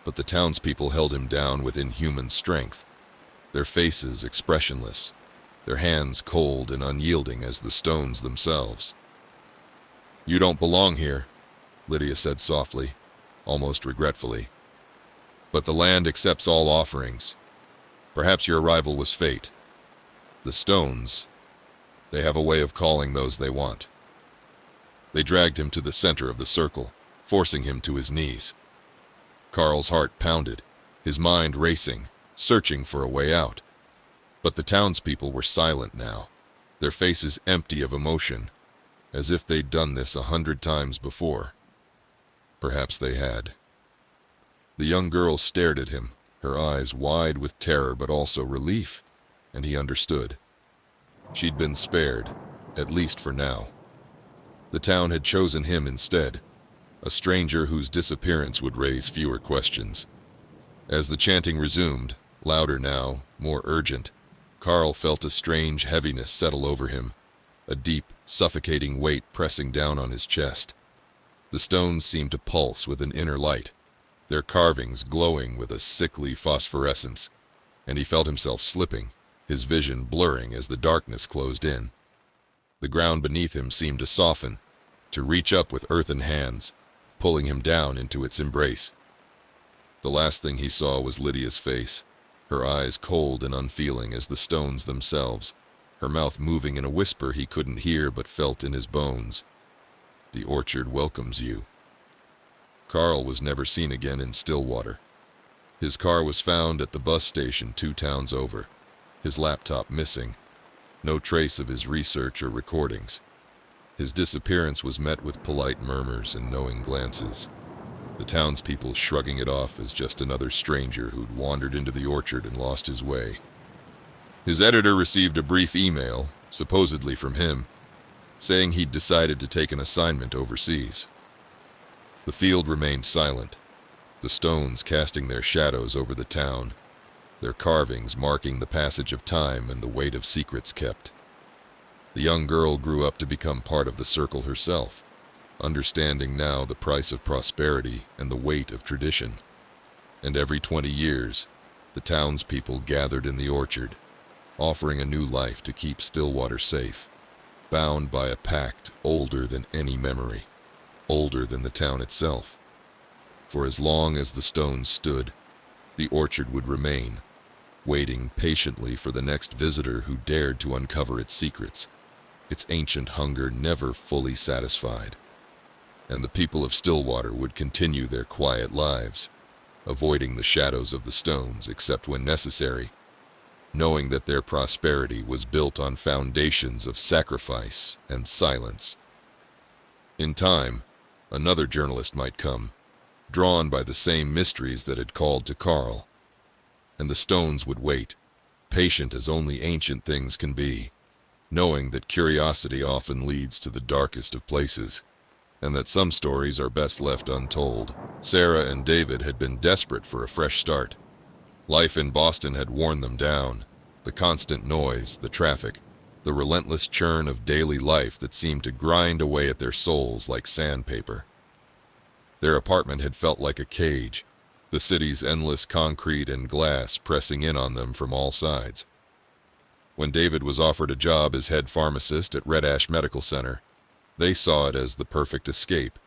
but the townspeople held him down with inhuman strength, their faces expressionless, their hands cold and unyielding as the stones themselves. "You don't belong here," Lydia said softly, almost regretfully. "But the land accepts all offerings. Perhaps your arrival was fate. The stones, they have a way of calling those they want." They dragged him to the center of the circle, forcing him to his knees. Carl's heart pounded, his mind racing, searching for a way out. But the townspeople were silent now, their faces empty of emotion, as if they'd done this 100 times before. Perhaps they had. The young girl stared at him, her eyes wide with terror but also relief, and he understood. She'd been spared, at least for now. The town had chosen him instead, a stranger whose disappearance would raise fewer questions. As the chanting resumed, louder now, more urgent, Carl felt a strange heaviness settle over him, a deep, suffocating weight pressing down on his chest. The stones seemed to pulse with an inner light, their carvings glowing with a sickly phosphorescence, and he felt himself slipping, his vision blurring as the darkness closed in. The ground beneath him seemed to soften, to reach up with earthen hands, pulling him down into its embrace. The last thing he saw was Lydia's face, her eyes cold and unfeeling as the stones themselves, her mouth moving in a whisper he couldn't hear but felt in his bones. "The orchard welcomes you." Carl was never seen again in Stillwater. His car was found at the bus station 2 towns over, his laptop missing, no trace of his research or recordings. His disappearance was met with polite murmurs and knowing glances, the townspeople shrugging it off as just another stranger who'd wandered into the orchard and lost his way. His editor received a brief email, supposedly from him, saying he'd decided to take an assignment overseas. The field remained silent, the stones casting their shadows over the town, their carvings marking the passage of time and the weight of secrets kept. The young girl grew up to become part of the circle herself, understanding now the price of prosperity and the weight of tradition. And every 20 years, the townspeople gathered in the orchard, offering a new life to keep Stillwater safe, bound by a pact older than any memory, older than the town itself. For as long as the stones stood, the orchard would remain, waiting patiently for the next visitor who dared to uncover its secrets, its ancient hunger never fully satisfied. And the people of Stillwater would continue their quiet lives, avoiding the shadows of the stones except when necessary, knowing that their prosperity was built on foundations of sacrifice and silence. In time, another journalist might come, drawn by the same mysteries that had called to Carl. And the stones would wait, patient as only ancient things can be, knowing that curiosity often leads to the darkest of places, and that some stories are best left untold. Sarah and David had been desperate for a fresh start. Life in Boston had worn them down, the constant noise, the traffic, the relentless churn of daily life that seemed to grind away at their souls like sandpaper. Their apartment had felt like a cage, the city's endless concrete and glass pressing in on them from all sides. When David was offered a job as head pharmacist at Red Ash Medical Center, they saw it as the perfect escape,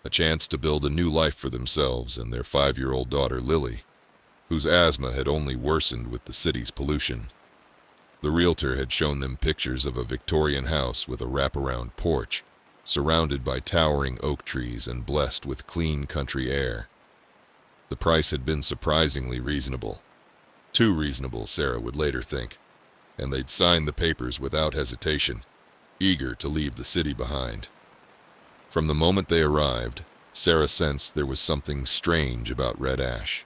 a chance to build a new life for themselves and their 5-year-old daughter Lily, whose asthma had only worsened with the city's pollution. The realtor had shown them pictures of a Victorian house with a wraparound porch, surrounded by towering oak trees and blessed with clean country air. The price had been surprisingly reasonable. Too reasonable, Sarah would later think, and they'd sign the papers without hesitation, eager to leave the city behind. From the moment they arrived, Sarah sensed there was something strange about Red Ash.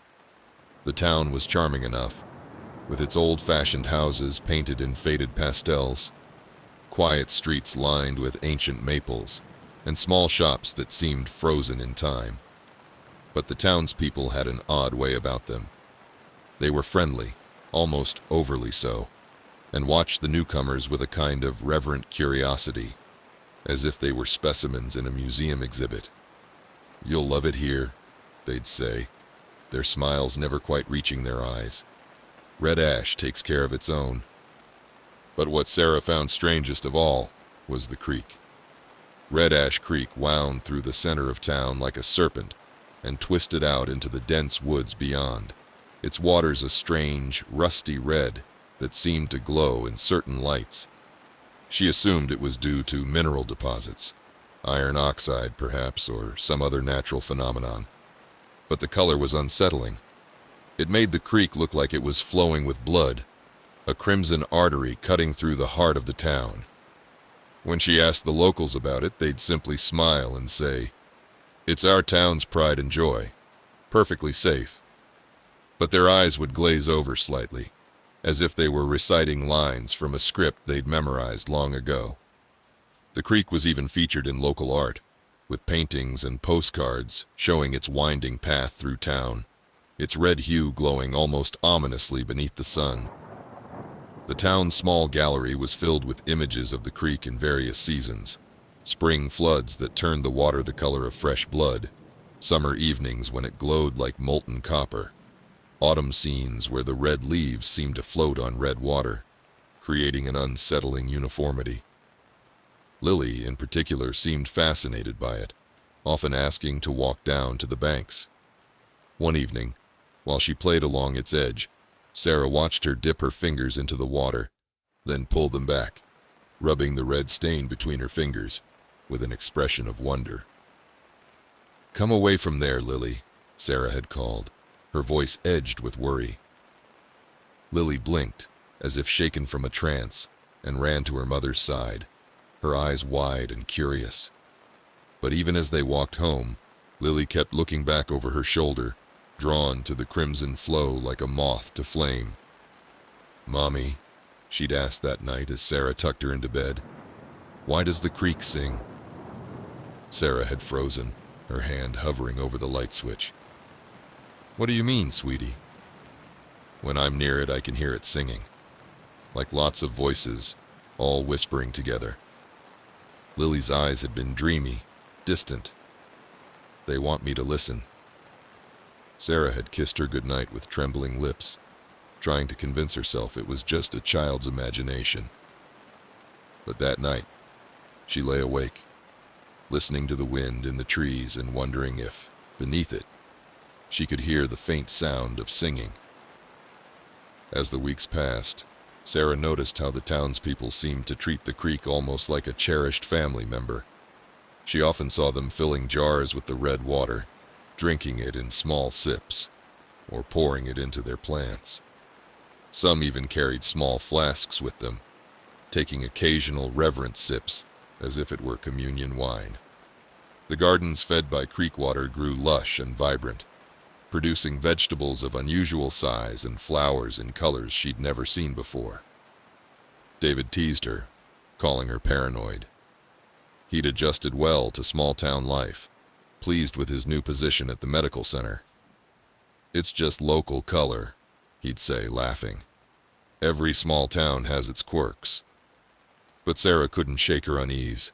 The town was charming enough, with its old-fashioned houses painted in faded pastels, quiet streets lined with ancient maples, and small shops that seemed frozen in time. But the townspeople had an odd way about them. They were friendly, almost overly so, and watched the newcomers with a kind of reverent curiosity, as if they were specimens in a museum exhibit. "You'll love it here," they'd say, their smiles never quite reaching their eyes. Red Ash takes care of its own. But what Sarah found strangest of all was the creek. Red Ash Creek wound through the center of town like a serpent and twisted out into the dense woods beyond, its waters a strange, rusty red that seemed to glow in certain lights. She assumed it was due to mineral deposits, iron oxide perhaps, or some other natural phenomenon. but the color was unsettling. It made the creek look like it was flowing with blood, a crimson artery cutting through the heart of the town. When she asked the locals about it, they'd simply smile and say, "It's our town's pride and joy. Perfectly safe." But their eyes would glaze over slightly, as if they were reciting lines from a script they'd memorized long ago. The creek was even featured in local art, with paintings and postcards showing its winding path through town, its red hue glowing almost ominously beneath the sun. The town's small gallery was filled with images of the creek in various seasons: spring floods that turned the water the color of fresh blood, summer evenings when it glowed like molten copper, autumn scenes where the red leaves seemed to float on red water, creating an unsettling uniformity. Lily, in particular, seemed fascinated by it, often asking to walk down to the banks. One evening, while she played along its edge, Sarah watched her dip her fingers into the water, then pull them back, rubbing the red stain between her fingers with an expression of wonder. "Come away from there, Lily," Sarah had called, her voice edged with worry. Lily blinked, as if shaken from a trance, and ran to her mother's side, her eyes wide and curious. But even as they walked home, Lily kept looking back over her shoulder, drawn to the crimson flow like a moth to flame. "Mommy," she'd asked that night as Sarah tucked her into bed, "why does the creek sing?" Sarah had frozen, her hand hovering over the light switch. "What do you mean, sweetie?" "When I'm near it, I can hear it singing, like lots of voices, all whispering together." Lily's eyes had been dreamy, distant. "They want me to listen." Sarah had kissed her goodnight with trembling lips, trying to convince herself it was just a child's imagination. But that night, she lay awake, listening to the wind in the trees and wondering if, beneath it, she could hear the faint sound of singing. As the weeks passed, Sarah noticed how the townspeople seemed to treat the creek almost like a cherished family member. She often saw them filling jars with the red water, drinking it in small sips, or pouring it into their plants. Some even carried small flasks with them, taking occasional reverent sips as if it were communion wine. The gardens fed by creek water grew lush and vibrant, producing vegetables of unusual size and flowers in colors she'd never seen before. David teased her, calling her paranoid. He'd adjusted well to small-town life, pleased with his new position at the medical center. "It's just local color," he'd say, laughing. "Every small town has its quirks." But Sarah couldn't shake her unease.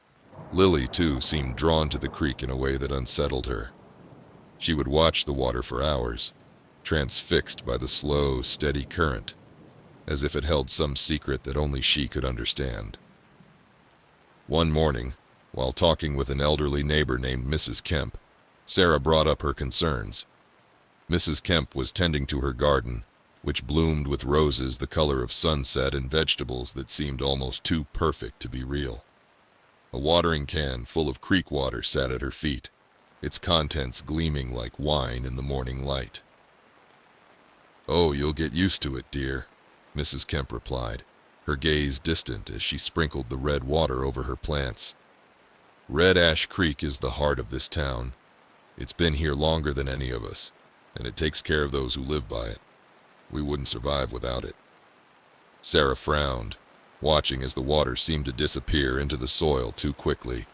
Lily, too, seemed drawn to the creek in a way that unsettled her. She would watch the water for hours, transfixed by the slow, steady current, as if it held some secret that only she could understand. One morning, while talking with an elderly neighbor named Mrs. Kemp, Sarah brought up her concerns. Mrs. Kemp was tending to her garden, which bloomed with roses the color of sunset and vegetables that seemed almost too perfect to be real. A watering can full of creek water sat at her feet, its contents gleaming like wine in the morning light. "Oh, you'll get used to it, dear," Mrs. Kemp replied, her gaze distant as she sprinkled the red water over her plants. "Red Ash Creek is the heart of this town. It's been here longer than any of us, and it takes care of those who live by it. We wouldn't survive without it." Sarah frowned, watching as the water seemed to disappear into the soil too quickly,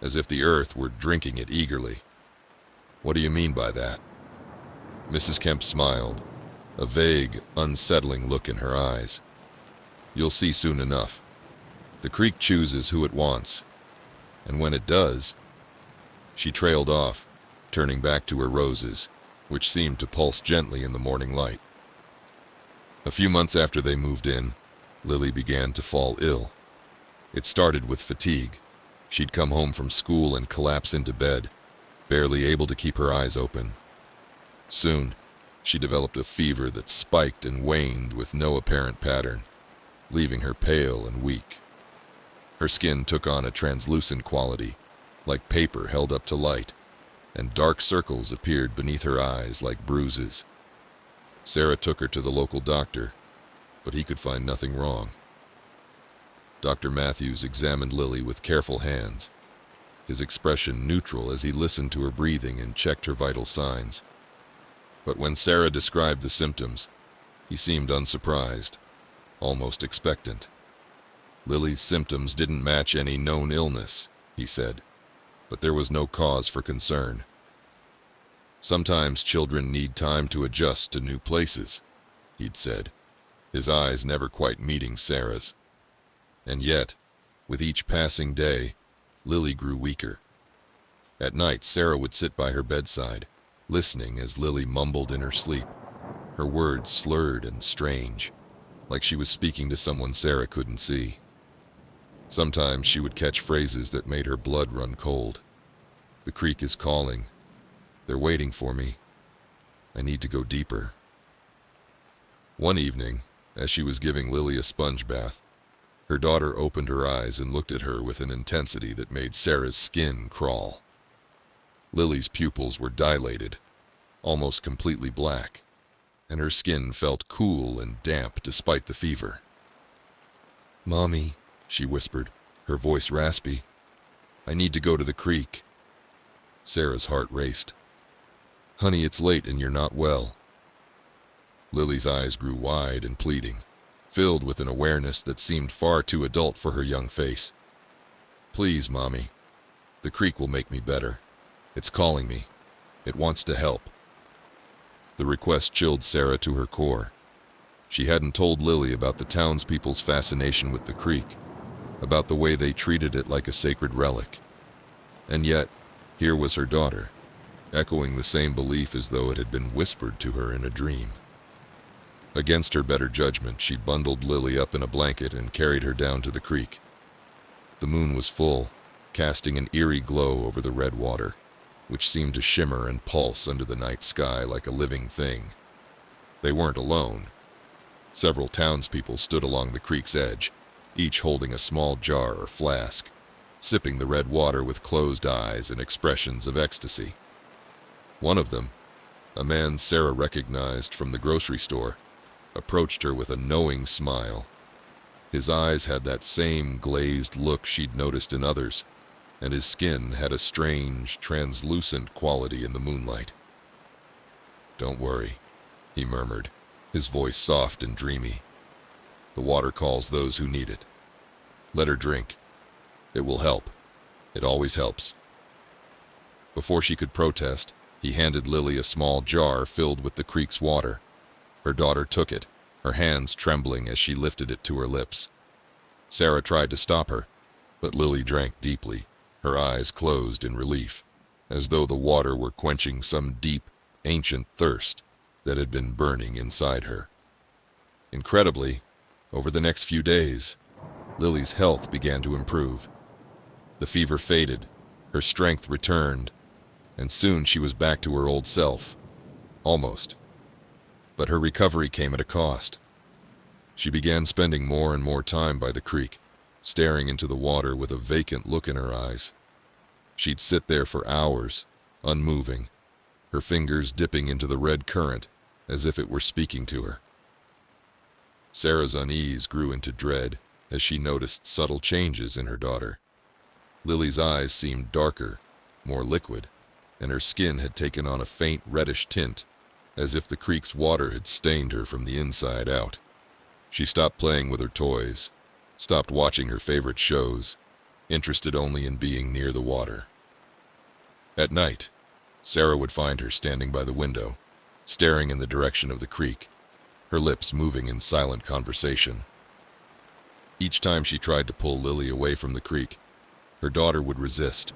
as if the earth were drinking it eagerly. "What do you mean by that?" Mrs. Kemp smiled, a vague, unsettling look in her eyes. "You'll see soon enough. The creek chooses who it wants, and when it does..." She trailed off, turning back to her roses, which seemed to pulse gently in the morning light. A few months after they moved in, Lily began to fall ill. It started with fatigue. She'd come home from school and collapse into bed, barely able to keep her eyes open. Soon, she developed a fever that spiked and waned with no apparent pattern, leaving her pale and weak. Her skin took on a translucent quality, like paper held up to light, and dark circles appeared beneath her eyes like bruises. Sarah took her to the local doctor, but he could find nothing wrong. Dr. Matthews examined Lily with careful hands, his expression neutral as he listened to her breathing and checked her vital signs. But when Sarah described the symptoms, he seemed unsurprised, almost expectant. Lily's symptoms didn't match any known illness, he said, but there was no cause for concern. Sometimes children need time to adjust to new places, he'd said, his eyes never quite meeting Sarah's. And yet, with each passing day, Lily grew weaker. At night, Sarah would sit by her bedside, listening as Lily mumbled in her sleep, her words slurred and strange, like she was speaking to someone Sarah couldn't see. Sometimes she would catch phrases that made her blood run cold. "The creek is calling. They're waiting for me. I need to go deeper." One evening, as she was giving Lily a sponge bath, her daughter opened her eyes and looked at her with an intensity that made Sarah's skin crawl. Lily's pupils were dilated, almost completely black, and her skin felt cool and damp despite the fever. "Mommy," she whispered, her voice raspy, "I need to go to the creek." Sarah's heart raced. "Honey, it's late and you're not well." Lily's eyes grew wide and pleading, filled with an awareness that seemed far too adult for her young face. "Please, Mommy. The creek will make me better. It's calling me. It wants to help." The request chilled Sarah to her core. She hadn't told Lily about the townspeople's fascination with the creek, about the way they treated it like a sacred relic. And yet, here was her daughter, echoing the same belief as though it had been whispered to her in a dream. Against her better judgment, she bundled Lily up in a blanket and carried her down to the creek. The moon was full, casting an eerie glow over the red water, which seemed to shimmer and pulse under the night sky like a living thing. They weren't alone. Several townspeople stood along the creek's edge, each holding a small jar or flask, sipping the red water with closed eyes and expressions of ecstasy. One of them, a man Sarah recognized from the grocery store, approached her with a knowing smile. His eyes had that same glazed look she'd noticed in others, and his skin had a strange, translucent quality in the moonlight. "Don't worry," he murmured, his voice soft and dreamy. "The water calls those who need it. Let her drink. It will help. It always helps." Before she could protest, he handed Lily a small jar filled with the creek's water. Her daughter took it, her hands trembling as she lifted it to her lips. Sarah tried to stop her, but Lily drank deeply, her eyes closed in relief, as though the water were quenching some deep, ancient thirst that had been burning inside her. Incredibly, over the next few days, Lily's health began to improve. The fever faded, her strength returned, and soon she was back to her old self. Almost. But her recovery came at a cost. She began spending more and more time by the creek, staring into the water with a vacant look in her eyes. She'd sit there for hours, unmoving, her fingers dipping into the red current as if it were speaking to her. Sarah's unease grew into dread as she noticed subtle changes in her daughter. Lily's eyes seemed darker, more liquid, and her skin had taken on a faint reddish tint, as if the creek's water had stained her from the inside out. She stopped playing with her toys, stopped watching her favorite shows, interested only in being near the water. At night, Sarah would find her standing by the window, staring in the direction of the creek, her lips moving in silent conversation. Each time she tried to pull Lily away from the creek, her daughter would resist,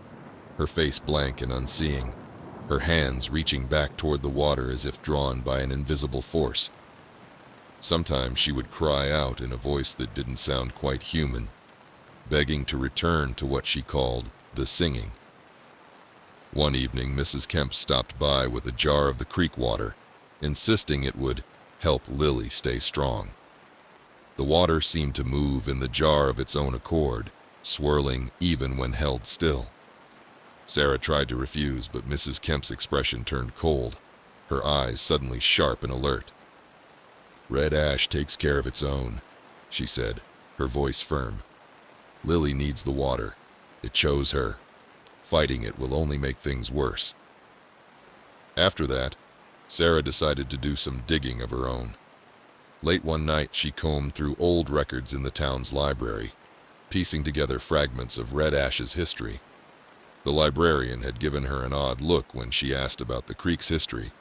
her face blank and unseeing, her hands reaching back toward the water as if drawn by an invisible force. Sometimes she would cry out in a voice that didn't sound quite human, begging to return to what she called the singing. One evening, Mrs. Kemp stopped by with a jar of the creek water, insisting it would help Lily stay strong. The water seemed to move in the jar of its own accord, swirling even when held still. Sarah tried to refuse, but Mrs. Kemp's expression turned cold, her eyes suddenly sharp and alert. "Red ash takes care of its own," she said, her voice firm. "Lily needs the water. It chose her. Fighting it will only make things worse." After that, Sarah decided to do some digging of her own. Late one night, she combed through old records in the town's library, piecing together fragments of Red Ash's history. The librarian had given her an odd look when she asked about the creek's history,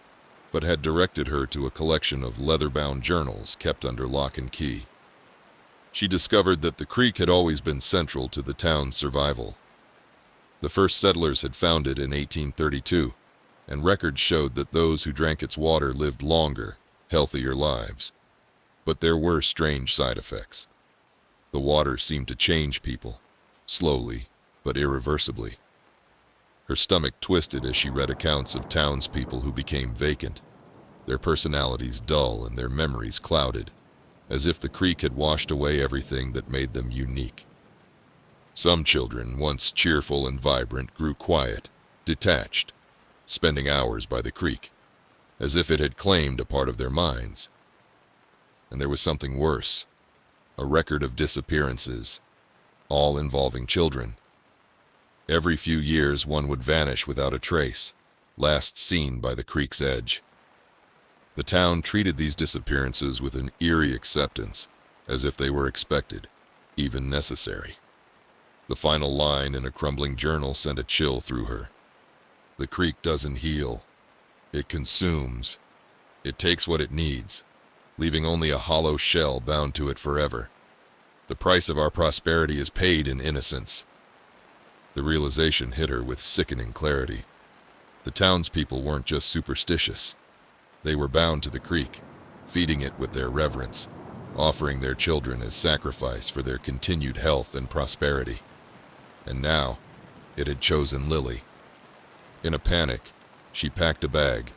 but had directed her to a collection of leather-bound journals kept under lock and key. She discovered that the creek had always been central to the town's survival. The first settlers had found it in 1832, and records showed that those who drank its water lived longer, healthier lives. But there were strange side effects. The water seemed to change people, slowly but irreversibly. Her stomach twisted as she read accounts of townspeople who became vacant, their personalities dull and their memories clouded, as if the creek had washed away everything that made them unique. Some children, once cheerful and vibrant, grew quiet, detached, spending hours by the creek, as if it had claimed a part of their minds. And there was something worse, a record of disappearances, all involving children. Every few years one would vanish without a trace, last seen by the creek's edge. The town treated these disappearances with an eerie acceptance, as if they were expected, even necessary. The final line in a crumbling journal sent a chill through her. "The creek doesn't heal. It consumes. It takes what it needs, leaving only a hollow shell bound to it forever. The price of our prosperity is paid in innocence." The realization hit her with sickening clarity. The townspeople weren't just superstitious. They were bound to the creek, feeding it with their reverence, offering their children as sacrifice for their continued health and prosperity. And now, it had chosen Lily. In a panic, she packed a bag,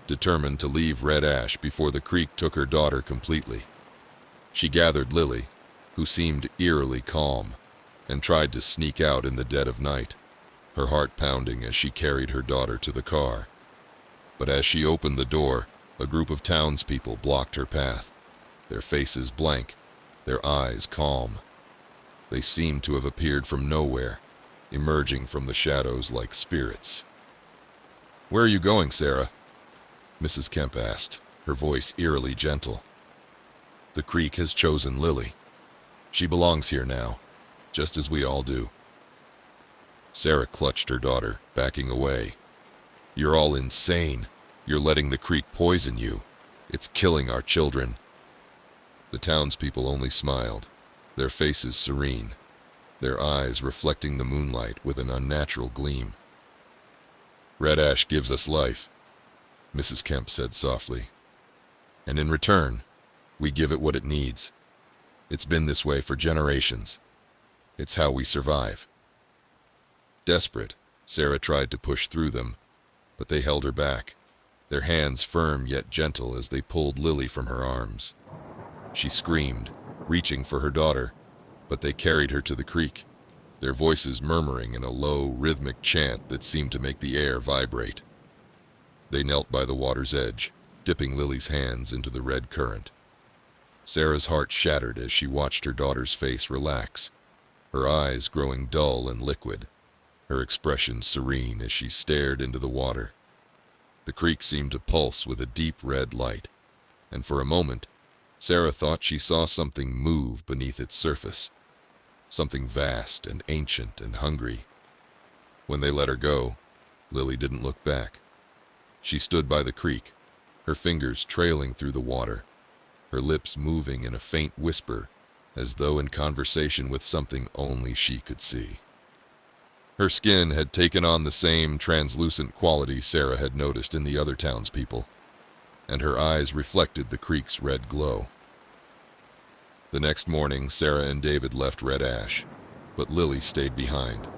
determined to leave Red Ash before the creek took her daughter completely. She gathered Lily, who seemed eerily calm, and tried to sneak out in the dead of night, her heart pounding as she carried her daughter to the car. But as she opened the door, a group of townspeople blocked her path, their faces blank, their eyes calm. They seemed to have appeared from nowhere, emerging from the shadows like spirits. "Where are you going, Sarah?" Mrs. Kemp asked, her voice eerily gentle. "The creek has chosen Lily. She belongs here now, just as we all do." Sarah clutched her daughter, backing away. "You're all insane. You're letting the creek poison you. It's killing our children." The townspeople only smiled, their faces serene, their eyes reflecting the moonlight with an unnatural gleam. "Red Ash gives us life," Mrs. Kemp said softly. "And in return, we give it what it needs. It's been this way for generations. It's how we survive." Desperate, Sarah tried to push through them, but they held her back, their hands firm yet gentle as they pulled Lily from her arms. She screamed, reaching for her daughter, but they carried her to the creek, their voices murmuring in a low, rhythmic chant that seemed to make the air vibrate. They knelt by the water's edge, dipping Lily's hands into the red current. Sarah's heart shattered as she watched her daughter's face relax, her eyes growing dull and liquid, her expression serene as she stared into the water. The creek seemed to pulse with a deep red light, and for a moment, Sarah thought she saw something move beneath its surface, something vast and ancient and hungry. When they let her go, Lily didn't look back. She stood by the creek, her fingers trailing through the water, her lips moving in a faint whisper, as though in conversation with something only she could see. Her skin had taken on the same translucent quality Sarah had noticed in the other townspeople, and her eyes reflected the creek's red glow. The next morning, Sarah and David left Red Ash, but Lily stayed behind.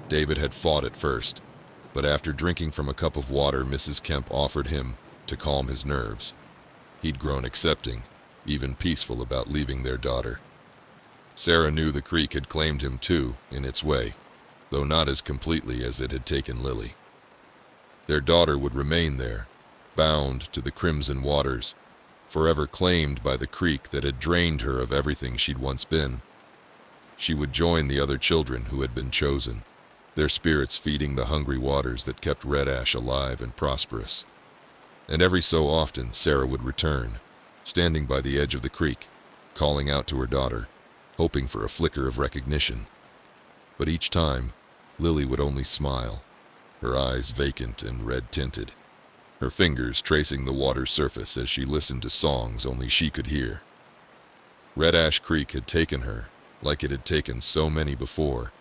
David had fought at first, but after drinking from a cup of water Mrs. Kemp offered him to calm his nerves. He'd grown accepting, even peaceful about leaving their daughter. Sarah knew the creek had claimed him too, in its way, though not as completely as it had taken Lily. Their daughter would remain there, bound to the crimson waters, forever claimed by the creek that had drained her of everything she'd once been. She would join the other children who had been chosen, their spirits feeding the hungry waters that kept Red Ash alive and prosperous. And every so often Sarah would return, standing by the edge of the creek, calling out to her daughter, hoping for a flicker of recognition. But each time, Lily would only smile, her eyes vacant and red-tinted, her fingers tracing the water's surface as she listened to songs only she could hear. Red Ash Creek had taken her, like it had taken so many before,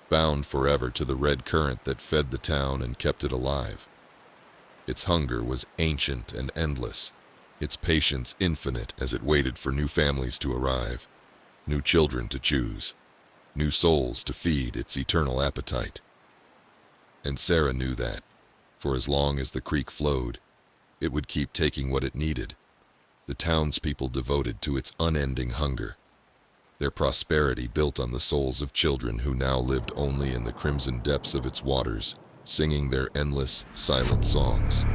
bound forever to the red current that fed the town and kept it alive. Its hunger was ancient and endless, its patience infinite as it waited for new families to arrive, new children to choose, new souls to feed its eternal appetite. And Sarah knew that, for as long as the creek flowed, it would keep taking what it needed, the townspeople devoted to its unending hunger, their prosperity built on the souls of children who now lived only in the crimson depths of its waters, singing their endless, silent songs.